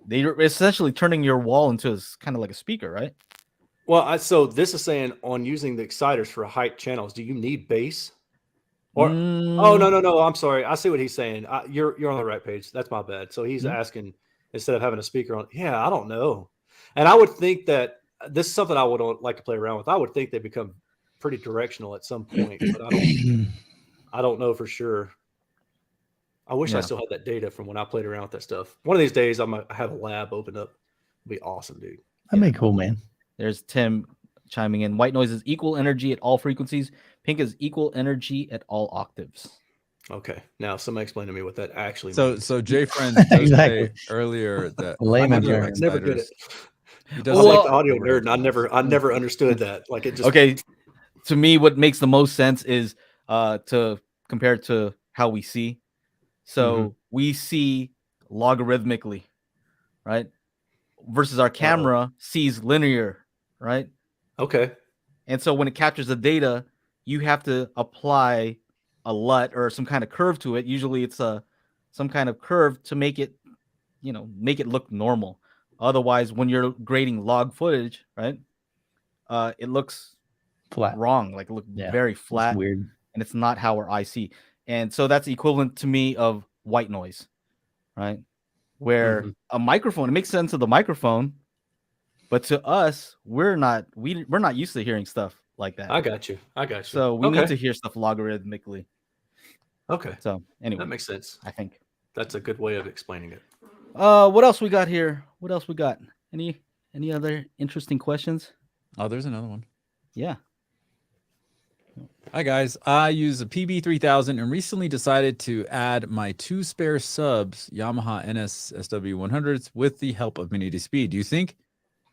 They're essentially turning your wall into kind of like a speaker, right? Well, so this is saying on using the exciters for height channels, do you need bass? Or oh no, I'm sorry. I see what he's saying. You're on the right page. That's my bad. So he's asking instead of having a speaker on. Yeah, I don't know. And I would think that this is something I would like to play around with. I would think they become pretty directional at some point, but I don't know for sure. I wish I still had that data from when I played around with that stuff. One of these days, I might have a lab open up. It'd be awesome, dude. That'd be cool, man. There's Tim chiming in. White noise is equal energy at all frequencies. Pink is equal energy at all octaves. Okay. Now somebody explain to me what that actually means. So Jay Friend does say earlier that layman never get it. He I'm like the audio nerd, and I never understood that. Like it just okay. To me, what makes the most sense is to compare it to how we see. So we see logarithmically, right? Versus our camera sees linear, right? Okay. And so when it captures the data, you have to apply a LUT or some kind of curve to it. Usually it's some kind of curve to make it, make it look normal. Otherwise, when you're grading log footage, right, it looks flat, wrong, like it looks very flat, it's weird, and it's not how our eye see. And so that's equivalent to me of white noise, right? Where a microphone, it makes sense of the microphone, but to us, we're not used to hearing stuff like that. I got you. So we need to hear stuff logarithmically. Okay. So anyway, that makes sense. I think that's a good way of explaining it. What else we got here? What else we got? Any other interesting questions? Oh, there's another one. Yeah. Hi guys, I use a PB3000 and recently decided to add my 2 spare subs Yamaha NS SW100s with the help of Mini Speed. Do you think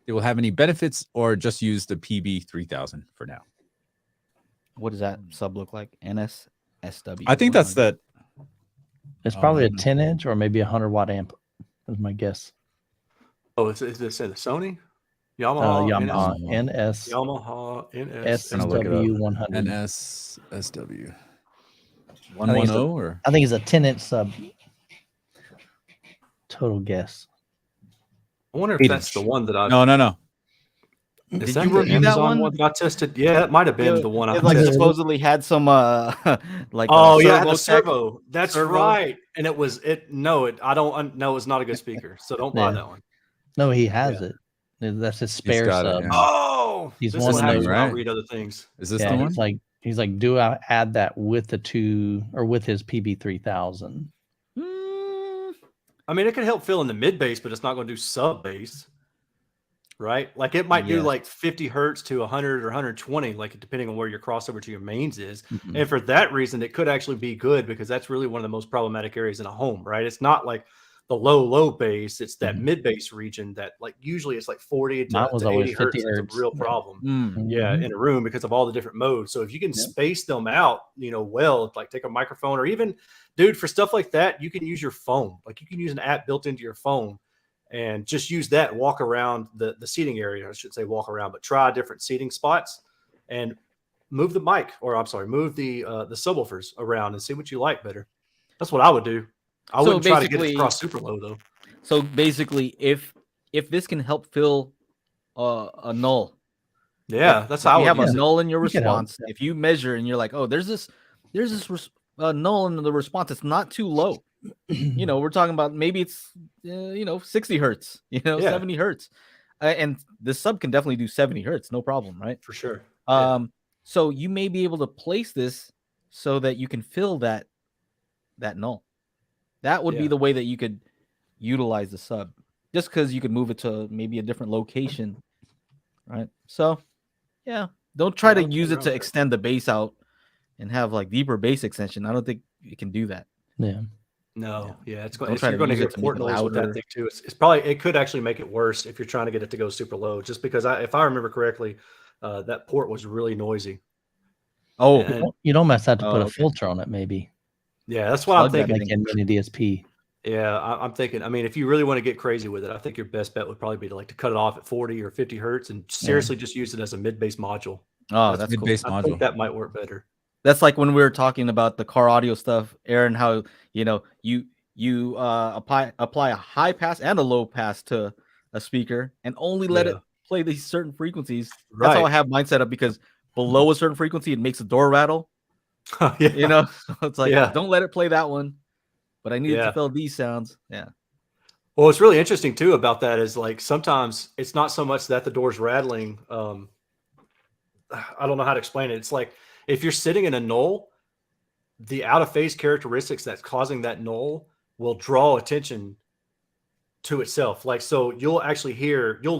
it will have any benefits or just use the PB3000 for now? What does that sub look like? NS SW. I think that's that. It's probably a 10-inch or maybe a 100-watt amp. That's my guess. Oh, is this in the Sony? Yamaha NS. Yamaha NS SW100. NS SW 110 or I think it's a 10-inch sub. Total guess. I wonder if that's the one that I. No. Did you review that one? That I tested? Yeah, it might have been the one I tested. Supposedly had some like the servo. That's right. And it was I don't know. It's not a good speaker, so don't buy that one. No, he has it. That's his spare sub. Oh, he's this one is of those. I'll read other things. Is this the one? He's like, do I add that with the 2 or with his PB3000? I mean, it can help fill in the mid bass, but it's not going to do sub bass, right? Like it might do like 50 hertz to 100 or 120, like depending on where your crossover to your mains is. And for that reason, it could actually be good because that's really one of the most problematic areas in a home, right? It's not like the low bass, it's that mid bass region that like usually it's like 40 to 80 hertz. It's a real problem. Yeah, in a room because of all the different modes. So if you can space them out, well, like take a microphone or even, dude, for stuff like that, you can use your phone. Like you can use an app built into your phone and just use that, walk around the seating area. I should say walk around, but try different seating spots and move the subwoofers around and see what you like better. That's what I would do. I wouldn't try to get it across super low though. So basically, if this can help fill a null, that's how you have a null in your response. If you measure and you're like, oh, there's this null in the response. It's not too low. We're talking about maybe it's 60 hertz. 70 hertz, and the sub can definitely do 70 hertz, no problem, right? For sure. So you may be able to place this so that you can fill that that null. That would be the way that you could utilize the sub, just because you could move it to maybe a different location, right? So, yeah, don't try to use it to extend the bass out and have like deeper bass extension. I don't think you can do that. Yeah. No, it's going. Don't try You're going to use hear it to port make it noise with that louder. thing too. It's probably, it could actually make it worse if you're trying to get it to go super low. Just because if I remember correctly, that port was really noisy. Oh, And, You'd almost have to put a filter on it, maybe. yeah, that's what I'm Plug that thinking. Like in mini DSP. Yeah, I'm thinking. I mean, if you really want to get crazy with it, I think your best bet would probably be to cut it off at 40 or 50 hertz and seriously just use it as a mid-bass module. Oh, that's cool. mid-bass I think that might work better. That's like when we were talking about the car audio stuff, Aaron, how you apply a high pass and a low pass to a speaker and only let it play these certain frequencies. That's how I have mine set up, because below a certain frequency, it makes the door rattle. So it's like, don't let it play that one, but I need it to fill these sounds. Yeah. Well, what's really interesting too about that is like sometimes it's not so much that the door's rattling. I don't know how to explain it. It's like if you're sitting in a null, the out of phase characteristics that's causing that null will draw attention to itself. Like, so you'll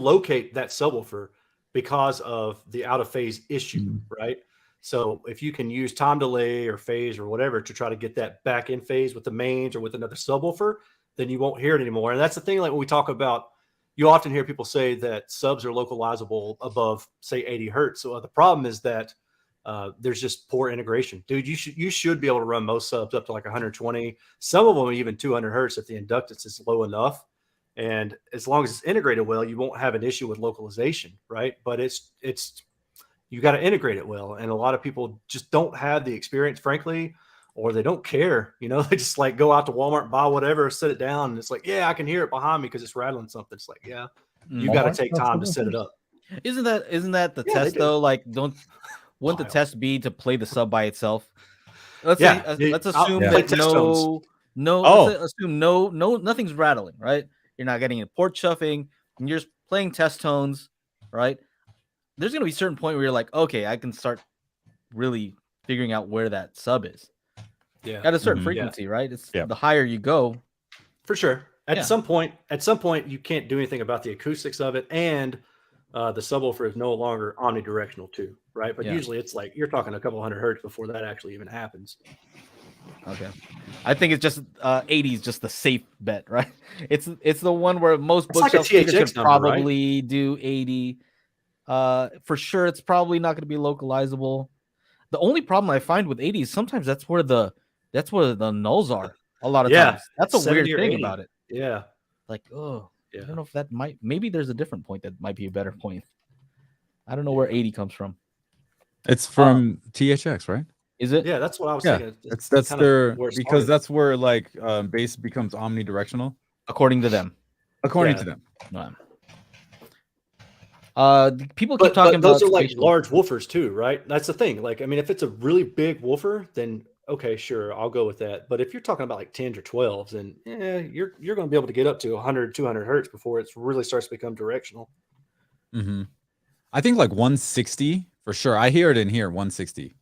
locate that subwoofer because of the out of phase issue, right? So if you can use time delay or phase or whatever to try to get that back in phase with the mains or with another subwoofer, then you won't hear it anymore. And that's the thing, like when we talk about, you often hear people say that subs are localizable above, say, 80 hertz. So the problem is that there's just poor integration. Dude, you should be able to run most subs up to like 120. Some of them even 200 hertz if the inductance is low enough. And as long as it's integrated well, you won't have an issue with localization, right? But it's you got to integrate it well. And a lot of people just don't have the experience, frankly, or they don't care. They just like go out to Walmart and buy whatever, set it down. And it's like, yeah, I can hear it behind me because it's rattling something. It's like, yeah, you got to take time to set it up. Isn't that the test though? Like, wouldn't the test be to play the sub by itself? Let's assume that nothing's rattling, right? You're not getting a port chuffing, and you're just playing test tones, right? There's going to be a certain point where you're like, okay, I can start really figuring out where that sub is. Yeah. At a certain frequency, right? It's the higher you go. For sure. At some point, you can't do anything about the acoustics of it. And the subwoofer is no longer omnidirectional too, right? But usually it's like, you're talking a couple hundred hertz before that actually even happens. Okay. I think it's just 80 is just the safe bet, right? It's the one where most bookshelf speakers could probably do 80. For sure, it's probably not going to be localizable. The only problem I find with 80 is sometimes that's where the nulls are. A lot of times, that's a weird thing about it. Yeah, like I don't know if that maybe there's a different point that might be a better point. I don't know where 80 comes from. It's from THX, right? Is it? Yeah, that's what I was thinking. That's their, because that's where like bass becomes omnidirectional, according to them. According to them. People keep talking about those are like large woofers too, right? That's the thing. Like, I mean, if it's a really big woofer, then okay, sure, I'll go with that. But if you're talking about like 10s or 12s, then you're going to be able to get up to 100, 200 hertz before it really starts to become directional. Mm-hmm. I think like 160 for sure. I hear it in here, 160.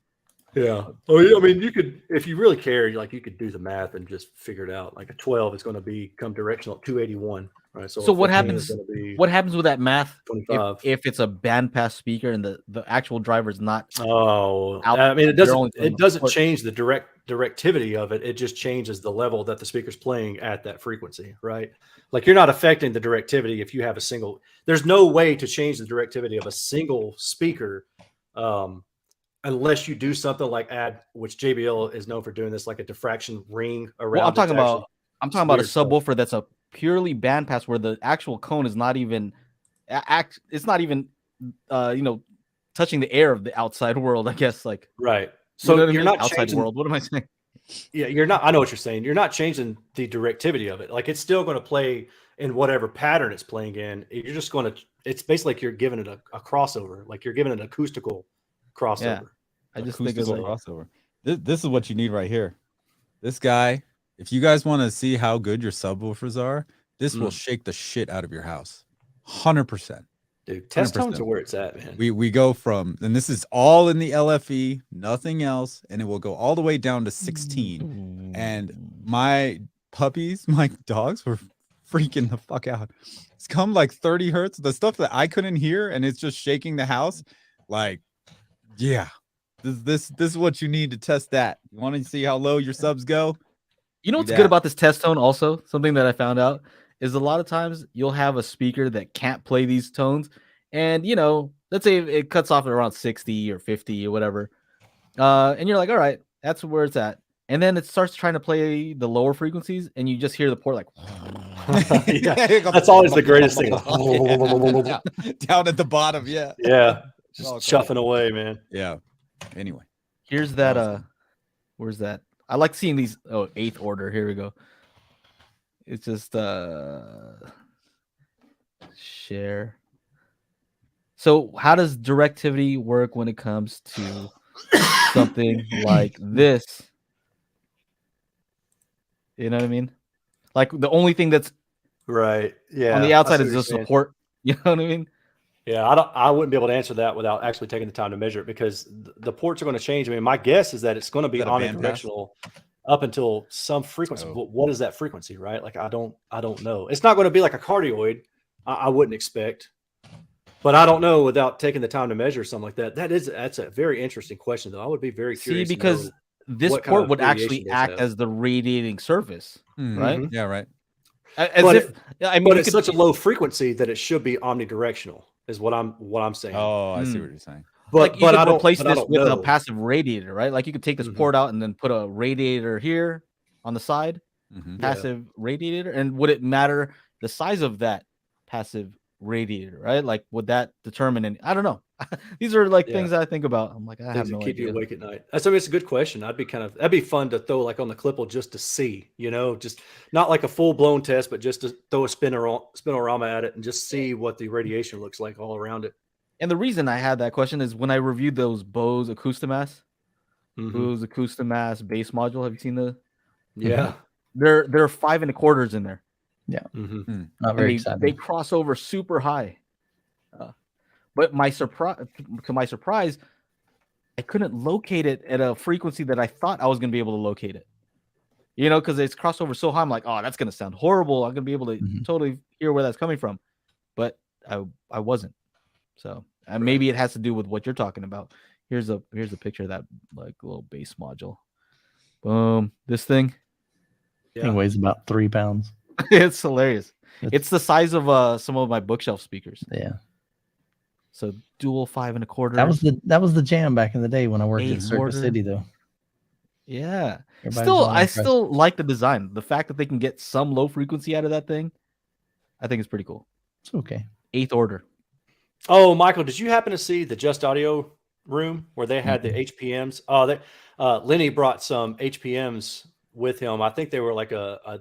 Yeah. Oh, yeah. I mean, you could, if you really care, you could do the math and just figure it out. Like a 12 is going to become directional at 281. Right. So what happens? What happens with that math 25. if it's a bandpass speaker and the actual driver is not? Oh, I mean, it doesn't change the directivity of it. It just changes the level that the speaker's playing at that frequency, right? Like you're not affecting the directivity if you have a single. There's no way to change the directivity of a single speaker, unless you do something like add, which JBL is known for doing this, like a diffraction ring around. Well, I'm talking about a subwoofer that's a purely bandpass where the actual cone is not even it's not even touching the air of the outside world, I guess. Like, right. So you're not outside changing, world. What am I saying? Yeah, you're not. I know what you're saying. You're not changing the directivity of it. Like it's still going to play in whatever pattern it's playing in. You're just going to. It's basically like you're giving it a crossover. Like you're giving it an acoustical crossover. Yeah. I just think it's a crossover. This is what you need right here. This guy. If you guys want to see how good your subwoofers are, this will shake the shit out of your house. 100%. Dude, test tones are where it's at, man. We go from, and this is all in the LFE, nothing else, and it will go all the way down to 16. And my puppies, my dogs were freaking the fuck out. It's come like 30 hertz. The stuff that I couldn't hear, and it's just shaking the house. Like, yeah, this is what you need to test that. You want to see how low your subs go? You know what's good about this test tone also? Something that I found out is a lot of times you'll have a speaker that can't play these tones. And, you know, let's say it cuts off at around 60 or 50 or whatever. And you're like, all right, that's where it's at. And then it starts trying to play the lower frequencies, and you just hear the port like. Yeah, that's always the greatest thing. Down at the bottom, yeah. Yeah, just chuffing away, man. Yeah. Anyway, here's that. Where's that? I like seeing these. Oh, 8th order. Here we go. It's just share. So how does directivity work when it comes to something like this? You know what I mean? Like the only thing that's right, yeah, on the outside is just support. You know what I mean? Yeah, I wouldn't be able to answer that without actually taking the time to measure it, because the ports are going to change. I mean, my guess is that it's going to be omnidirectional up until some frequency. Oh. But what is that frequency, right? Like I don't know. It's not going to be like a cardioid. I wouldn't expect, but I don't know without taking the time to measure something like that. That's a very interesting question, though. I would be very curious. See, because this port would actually act as the radiating surface, right? Yeah, right. But it's such a low frequency that it should be omnidirectional, is what I'm saying. Oh, I see what you're saying. But you could replace this with a passive radiator, right? Like you could take this port out and then put a radiator here on the side, passive radiator. And would it matter the size of that passive radiator, right? Like would that determine any? I don't know. These are like things that I think about. I'm like, I have no idea. Keep you awake at night. I mean, it's a good question. That'd be fun to throw like on the Clipple just to see, you know, just not like a full blown test, but just to throw a spinorama at it and just see what the radiation looks like all around it. And the reason I had that question is when I reviewed those Bose Acoustimass, Bose Acoustimass bass module. Have you seen the? Yeah, there are 5 1/4s in there. Yeah, not very exciting. They cross over super high. But to my surprise, I couldn't locate it at a frequency that I thought I was going to be able to locate it. You know, because it's crossed over so high. I'm like, oh, that's going to sound horrible. I'm going to be able to totally hear where that's coming from. But I wasn't. So maybe it has to do with what you're talking about. Here's a picture of that like little bass module. Boom. This thing. Yeah. It weighs about 3 pounds. It's hilarious. It's the size of some of my bookshelf speakers. Yeah. So dual 5 1/4. That was the jam back in the day when I worked in Circuit City, though. Yeah. I still like the design. The fact that they can get some low frequency out of that thing, I think it's pretty cool. It's okay. 8th order. Oh, Michael, did you happen to see the Just Audio room where they had the HPMs? Oh, Lenny brought some HPMs with him. I think they were like a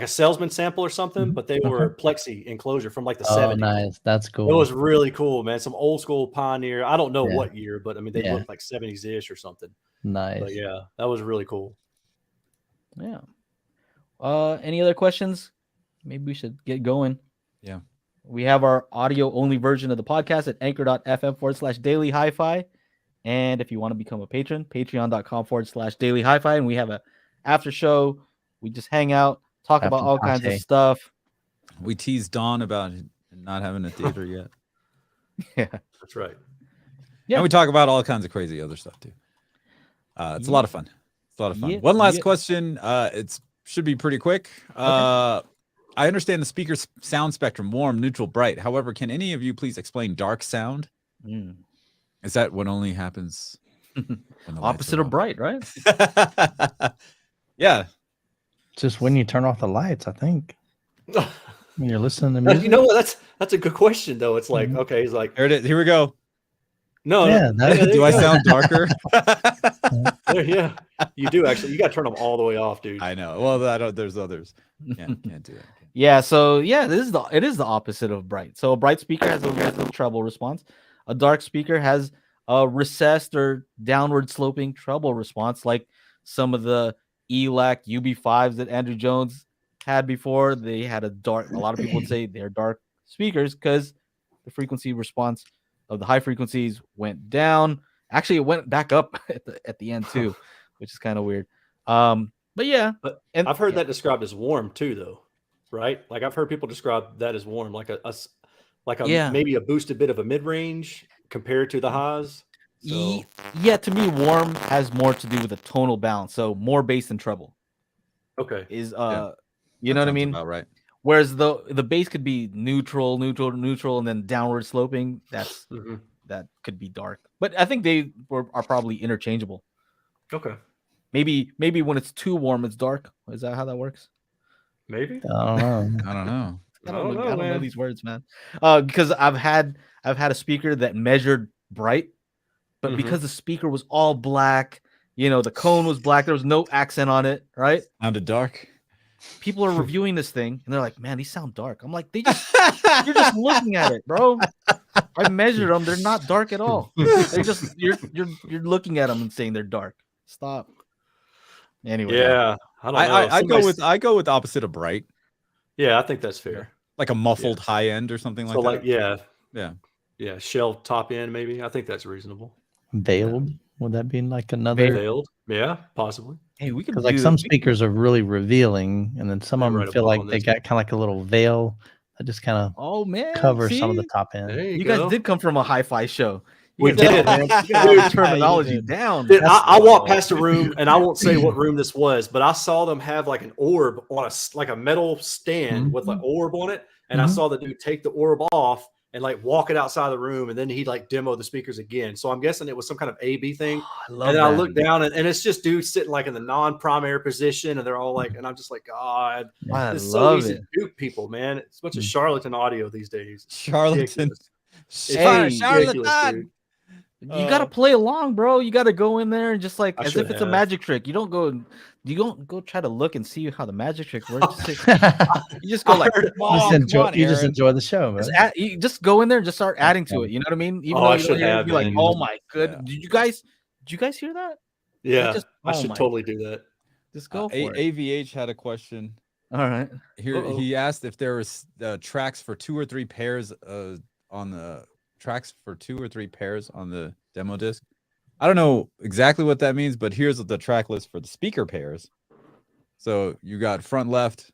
salesman sample or something, but they were plexi enclosure from like the 70s. Nice. That's cool. It was really cool, man. Some old school Pioneer. I don't know what year, but I mean, they looked like 70s-ish or something. Nice. But yeah, that was really cool. Yeah. Any other questions? Maybe we should get going. Yeah. We have our audio only version of the podcast at anchor.fm/daily HiFi. And if you want to become a patron, patreon.com/daily HiFi. And we have a after show. We just hang out, talk about all kinds of stuff. We teased Dawn about not having a theater yet. Yeah, that's right. Yeah. And we talk about all kinds of crazy other stuff too. It's a lot of fun. It's a lot of fun. One last question. It should be pretty quick. Okay. I understand the speaker's sound spectrum, warm, neutral, bright. However, can any of you please explain dark sound? Is that what only happens? Opposite of bright, right? Yeah. Just when you turn off the lights, I think. When you're listening to music. You know what? That's a good question, though. It's like, okay, he's like, there it is. Here we go. No, do I sound darker? Yeah, you do actually. You got to turn them all the way off, dude. I know. Well, there's others. Can't do that. Yeah. So yeah, it is the opposite of bright. So a bright speaker has a treble response. A dark speaker has a recessed or downward sloping treble response, like some of the ELAC UB5s that Andrew Jones had before. They had a lot of people would say they're dark speakers because the frequency response of the high frequencies went down. Actually, it went back up at the end too, which is kind of weird. But yeah, But and I've heard yeah. that described as warm too, though, right? Like I've heard people describe that as warm, like a Yeah. maybe a boosted bit of a mid range compared to the highs. So Yeah, to me, warm has more to do with the tonal balance. So more bass than treble okay, is Yeah. you That know what I sounds mean? about right. Whereas the bass could be neutral, and then downward sloping. Mhm. That could be dark. But I think they are probably interchangeable. Okay, Maybe when it's too warm, it's dark. Is that how that works? maybe. I don't know. I don't know. I don't know, I don't know man. these words, man. Because I've had a speaker that measured bright, but Mhm. because the speaker was all black, the cone was black, there was no accent on it, right? Sounded dark. People are reviewing this thing and they're like, "Man, these sound dark." I'm like, you're just looking at it, bro. I measured them; they're not dark at all. They're just you're looking at them and saying they're dark. Stop. Anyway, Yeah, I don't know. I go with opposite of bright, Yeah, I think that's fair. like a muffled high end or something like So, that. like, yeah, Yeah. shell top end, maybe. I think that's reasonable. Veiled. Would that be like another? Veiled, yeah, possibly. hey, we could Because like some speakers are really revealing, and then some Let of me them write a feel book like on they this. got kind of like a little veil that just kind of Oh man, covers some of see? the top end. There You go. guys did come from a hi-fi show. We You guys did, got- man. You got the Dude, terminology did. down. Dude, I walked past a room, and I won't say what room this was, but I saw them have like an orb on a metal stand with an orb on it, and I saw the dude take the orb off and like walk it outside the room, and then he'd like demo the speakers again. So I'm guessing it was some kind of A/B thing. I love And then that. I look down, and it's just dudes sitting like in the non-primary position, and they're all like, and I'm just like, God, I it's so love easy it. to dupe people, man. It's a bunch of charlatan audio these days. Charlatan. Ridiculous. Charlatan. Dude. You gotta play along, bro. You gotta go in there and just like I as should if it's a have. magic trick. You don't go try to look and see how the magic trick works. You just go like, You just enjoy the show, man. you just go in there and just start adding to it. You know what I mean? Even Oh, though I you don't should hear it, have, be like, man. oh my good. Yeah. Did you guys hear that? Yeah, I oh should my- totally do that. Just go for it. AVH had a question. All right. Here he asked if there was tracks for 2 or 3 pairs on the demo disc. I don't know exactly what that means, but here's the track list for the speaker pairs. So you got front left,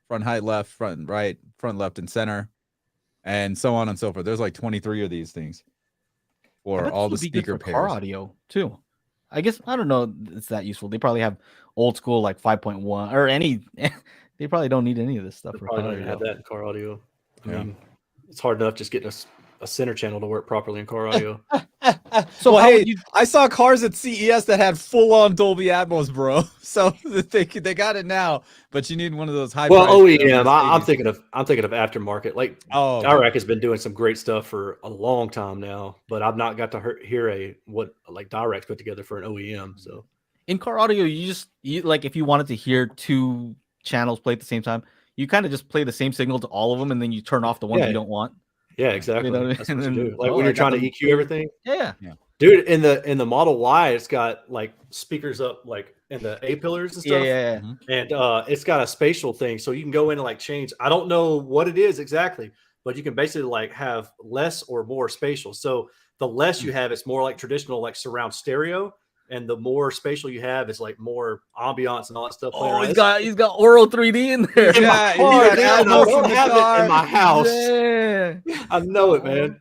front height left, front right, front left and center, and so on and so forth. There's like 23 of these things for all the speaker pairs. Car audio too. I guess I don't know. It's that useful. They probably have old school like 5.1 or any. They probably don't need any of this stuff. They probably don't even have that in car audio. I mean, it's hard enough just getting a center channel to work properly in car audio. So hey, I saw cars at CES that had full-on Dolby Atmos, bro. So they got it now, but you need one of those high. Well, OEM. I'm thinking of aftermarket. Like, oh, Iraq has been doing some great stuff for a long time now, but I've not got to hear what Direct's put together for an OEM. So in car audio, you like if you wanted to hear 2 channels play at the same time, you kind of just play the same signal to all of them, and then you turn off the ones you don't want. Yeah, exactly. You know, that's what and you then, do. Like when you're trying to EQ everything. Yeah. Dude, in the Model Y, it's got like speakers up like in the A pillars and stuff. Yeah. And it's got a spatial thing, so you can go in and like change. I don't know what it is exactly, but you can basically like have less or more spatial. So the less you have, it's more like traditional like surround stereo. And the more spatial you have, it's like more ambiance and all that stuff. Oh, he's got Oro 3D in there. I don't have it in my house. Yeah. I know it, man.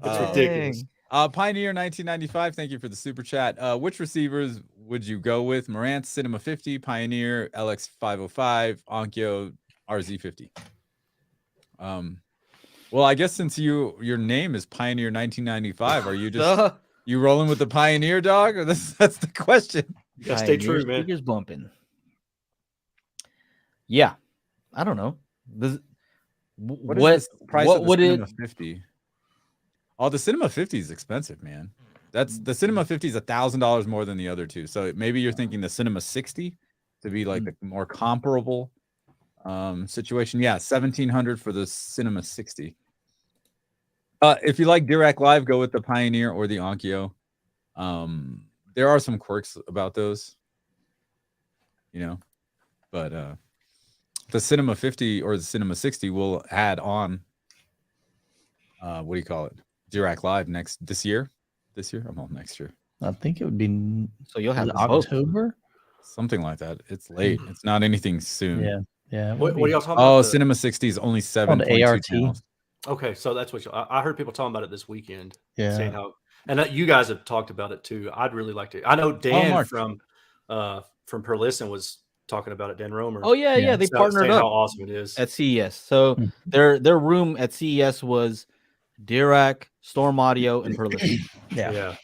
It's ridiculous. Pioneer 1995, thank you for the super chat. Which receivers would you go with? Marantz Cinema 50, Pioneer LX 505, Onkyo RZ50. Well, I guess since your name is Pioneer 1995, are you just you rolling with the Pioneer, dog? Or that's the question. Yeah, stay true, man. Speakers bumping. Yeah, I don't know. What is the price of the Cinema 50? Oh, the Cinema 50 is expensive, man. That's the Cinema 50 is $1,000 more than the other two. So maybe you're thinking the Cinema 60 to be like the more comparable situation. Yeah, $1,700 for the Cinema 60. If you like Dirac Live, go with the Pioneer or the Onkyo. There are some quirks about those, but the Cinema 50 or the Cinema 60 will add on. What do you call it? Dirac Live this year. Next year. I think it would be. So you'll have October. something like that. It's late. It's not anything soon. Yeah, yeah. What are y'all talking Oh, about? Cinema 60 is only 7.2 ART. channels. Okay, so that's what I heard people talking about it this weekend. Yeah. Saying how, and you guys have talked about it too. I'd really like to. I know Dan Mark. from Perlisten was talking about it. Dan Romer. Oh yeah. They partnered saying up how awesome it is. at CES. So Hmm. their room at CES was Dirac, Storm Audio, and Perlisten. Yeah.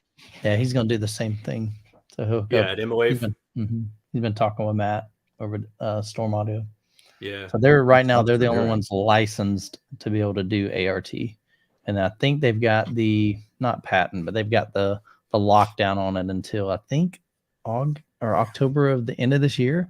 He's gonna do the same thing. So he'll go. Yeah, at Emawave. He's been talking with Matt over Storm Audio. Yeah. So they're right now Sounds they're the only familiar. ones licensed to be able to do ART, and I think they've got the not patent, but they've got the lockdown on it until I think October of the end of this year.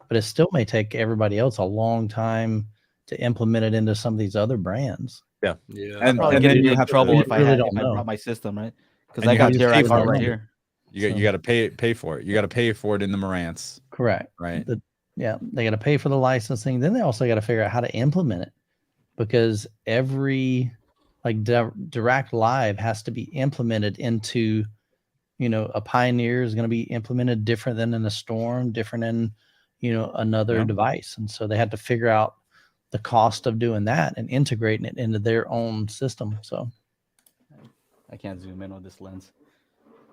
But it still may take everybody else a long time to implement it into some of these other brands. Yeah. I'd probably get then in you big have trouble to- if I really had don't if I know. brought my system, right? Because And I you got have to pay Dirac for art the right money. here. You got to pay for it. You got to pay for it in the Marantz, Correct. right? They got to pay for the licensing. Then they also got to figure out how to implement it, because every Direct Live has to be implemented into, a Pioneer is going to be implemented different than in a Storm, different in, another device. And so they had to figure out the cost of doing that and integrating it into their own system. So I can't zoom in on this lens.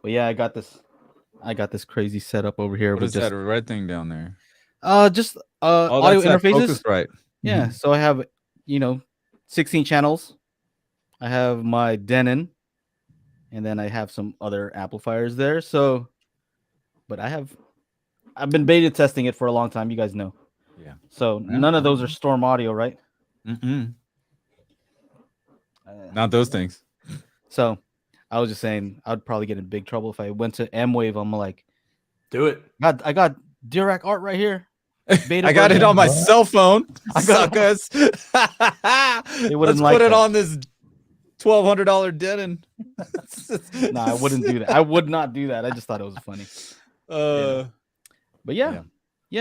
But yeah, I got this crazy setup over here. What is that red thing down there? Just Oh, audio that's that interfaces. Focusrite. Yeah, so I have 16 channels. I have my Denon, and then I have some other amplifiers there. So, but I've been beta testing it for a long time. You guys know. Yeah. So none of those are Storm Audio, right? Not those things. So I was just saying I'd probably get in big trouble if I went to M-Wave. I'm like, Do it. I got Dirac art right here. Beta I got it version. on my cell phone. I got it. Suckers. wouldn't Let's like put it that. on this $1,200 Denon. No, I wouldn't do that. I would not do that. I just thought it was funny. But yeah,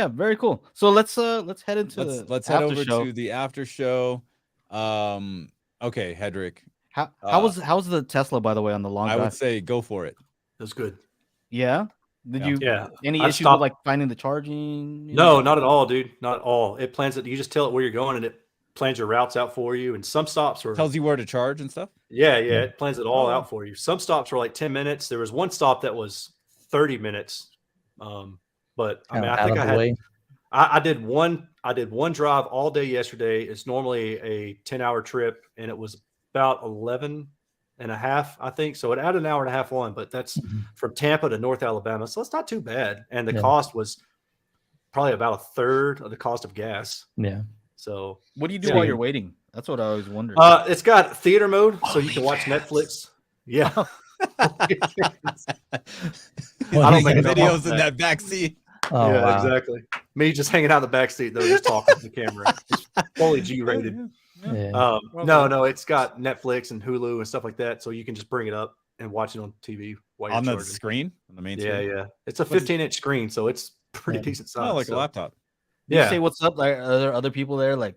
very cool. So let's head into let's head over show. to the after show. Okay, Hedrick. How was the Tesla, by the way, on the long I drive? would say go for it. That's good. Yeah. Did you? Yeah. Any I issues stopped- with finding the charging? No, not at all, dude. Not at all. It plans it. You just tell it where you're going, and it plans your routes out for you. And some stops are Tells you where to charge and stuff. Yeah, it plans it all out for you. Some stops were like 10 minutes. There was one stop that was 30 minutes. But I mean, I think I did one drive all day yesterday. It's normally a 10-hour trip, and it was about 11 and a half, I think. So it added an hour and a half on, but that's from Tampa to North Alabama. So it's not too bad. And the cost was probably about a third of the cost of gas. Yeah. So what do you do while you're waiting? That's what I always wondered. It's got theater mode, so you can watch Netflix. Yeah. I don't make videos in that back seat. Oh, yeah, wow. exactly. Me just hanging out in the back seat though, just talking to the camera. It's fully G-rated. Yeah. No, it's got Netflix and Hulu and stuff like that, so you can just bring it up and watch it on TV while you're On the charging. screen, on the main Yeah, screen. yeah. It's a 15-inch screen, so it's pretty decent size. Oh, like a laptop. Did you say what's up? Like, are there other people there? Like,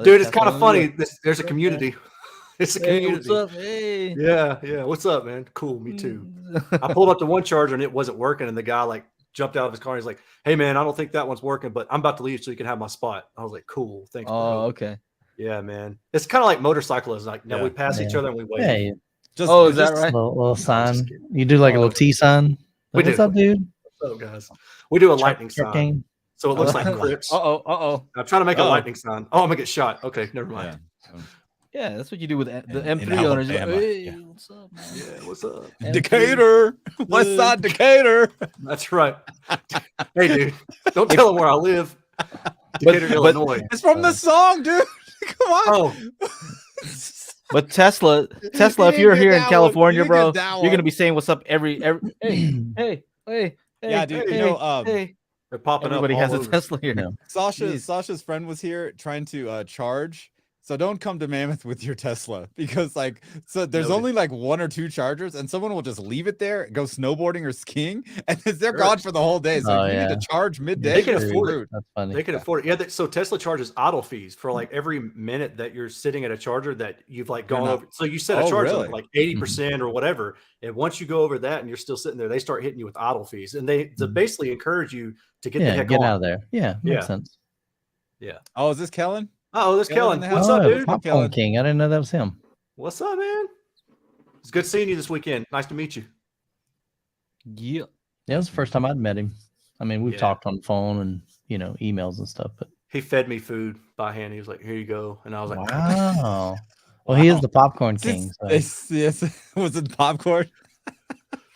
dude, it's kind of funny. There's a community. It's a Hey, community. what's up? Hey. Yeah. What's up, man? Cool. Me too. I pulled up to one charger and it wasn't working, and the guy like jumped out of his car and he's like, "Hey, man, I don't think that one's working, but I'm about to leave so you can have my spot." I was like, "Cool, thanks." Oh, bro. okay. Yeah, man. It's kind of like motorcyclism. Like now we pass each other and we wave. Hey, Is that right? little sign. You do like a little T sign. We What's do. up, dude? What's up, guys? We do a lightning sign, Game. so it looks like Crips. Uh-oh. I'm trying to make a lightning sign. Oh, I'm gonna get shot. Okay, never mind. Yeah, that's what you do with the In M3 owners. Like, Alabama, hey, yeah. what's up, man? Yeah, what's up? Decatur, West Side Decatur. That's right. Hey, dude, don't tell them where I live. Decatur, Illinois. It's from the song, dude. Come on. Oh, But Tesla, You if didn't you're get here in that California, one. You bro, didn't get that you're gonna one. be saying what's up every hey. Yeah, dude. Hey, You know, hey. they're popping Everybody up. has all a over. Tesla here. Yeah. Jeez. Sasha's friend was here trying to charge, So don't come to Mammoth with your Tesla because there's Noted. only like 1 or 2 chargers and someone will just leave it there, go snowboarding or skiing, and they're Sure. gone for the whole day. So Oh, if you yeah. need to charge midday, They can you're afford it. screwed. That's funny. They can afford it. Yeah. So Tesla charges idle fees for like every minute that you're sitting at a charger that you've like gone over. So you set a Oh, charge really? limit like 80% or whatever. And once you go over that and you're still sitting there, they start hitting you with idle fees. And they basically encourage you to get the heck get on. out of there. Yeah, makes Yeah. sense. Yeah. Oh, is this Kellen? Oh, there's Kellen Kellen. in the What's house? up, dude? Popcorn Kellen. King. I didn't know that was him. What's up, man? It's good seeing you this weekend. Nice to meet you. Yeah. Yeah, it was the first time I'd met him. I mean, we've Yeah. talked on the phone and emails and stuff, but He fed me food by hand. He was like, "Here you go," and I was like, wow. Well, he is the popcorn king. So. Yes. Was it popcorn?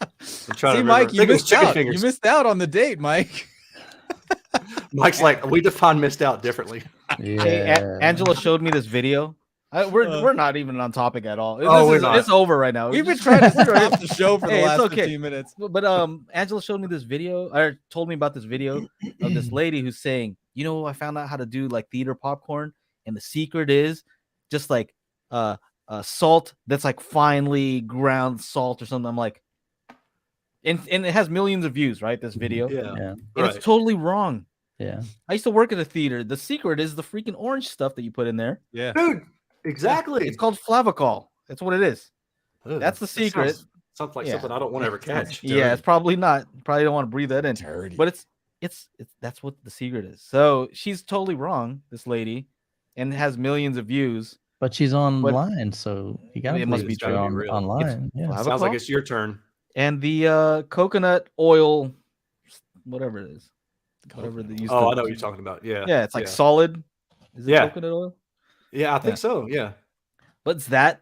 I'm trying See, to Mike, remember. I you think it was missed chicken out. fingers. You missed out on the date, Mike. Mike's like, we define missed out differently. Yeah. Hey, Angela showed me this video. We're not even on topic at all. Oh, we're not. It's over right now. We've been trying to stop the show for the Hey, it's last okay. 15 minutes. But Angela showed me this video, or told me about this video of this lady who's saying, I found out how to do like theater popcorn, and the secret is just like salt that's like finely ground salt or something. I'm like, and it has millions of views, right? This video, Yeah. Yeah. and Right. it's totally wrong. Yeah. I used to work at a theater. The secret is the freaking orange stuff that you put in there. Yeah. Dude, exactly. It's called flavicol. That's what it is. Ugh, That's the that secret. Sounds like Yeah. something I don't want to ever catch. Yeah, it's probably not. Probably don't want to breathe that in. Dirty. But it's that's what the secret is. So she's totally wrong, this lady, and has millions of views. But she's online, so you got to It must believe be it's true. on, Real. online. Yeah. Flavicol? Sounds like it's your turn. And the coconut oil, whatever it is, whatever they use. Oh, I know what you're talking about. Yeah. Yeah, it's like solid. Is it Yeah. coconut oil? Yeah, I think Yeah. so. Yeah. But it's that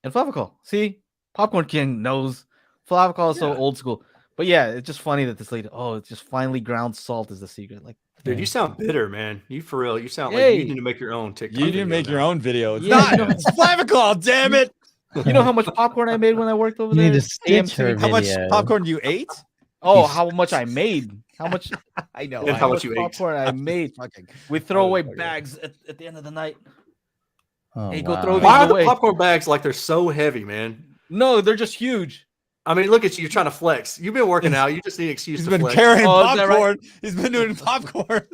and flavicol. See, Popcorn King knows flavicol is so Yeah. old school. But yeah, it's just funny that this lady. Oh, it's just finely ground salt is the secret. Like, Dude, Yeah. you sound bitter, man. You for real. You sound like Hey. you need to make your own TikTok. You need to video make your now. own video. It's Yeah, not. you know- It's Flavicol, damn it. you know how much popcorn I made when I worked over You there? need to stitch her How much video. popcorn you ate? Oh, how much I made? How much? I know. And how much you ate. popcorn I made? Fucking. We throw away Motherfucker. bags at the end of the night. Oh, Hey, go wow. throw Why are the away. popcorn bags like they're so heavy, man? No, they're just huge. I mean, look at you. You're trying to flex. You've been working out. You just need an excuse He's to been flex. carrying Oh, is that right? popcorn. He's been doing popcorn.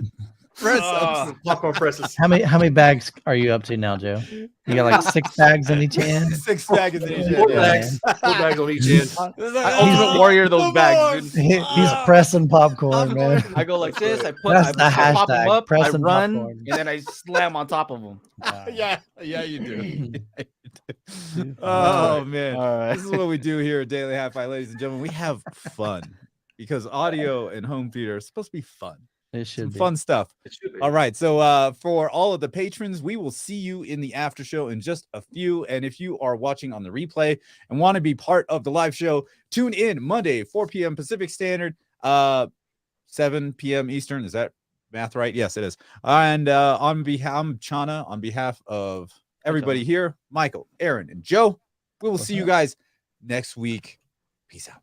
Press ups. Popcorn presses. How many bags are you up to now, Joe? You got like 6 bags in each hand. 6 bags in each Four hand. bags. 4 bags on each end. Ultimate Warrior, those bags, dude. He's pressing popcorn, man. I go like this. I That's the pop them hashtag, up. I pressing run, popcorn. and then I slam on top of them. Yeah, you do. Oh man, All right. this is what we do here at Daily HiFi, ladies and gentlemen. We have fun because audio and home theater is supposed to be fun. It should Some be. fun stuff. It should be. All right, so for all of the patrons, we will see you in the after show in just a few. And if you are watching on the replay and want to be part of the live show, tune in Monday, 4 p.m. Pacific Standard, 7 p.m. Eastern. Is that math right? Yes, it is. And I'm Chana, on behalf of everybody here, Michael, Aaron, and Joe, we will see you guys next week. Peace out.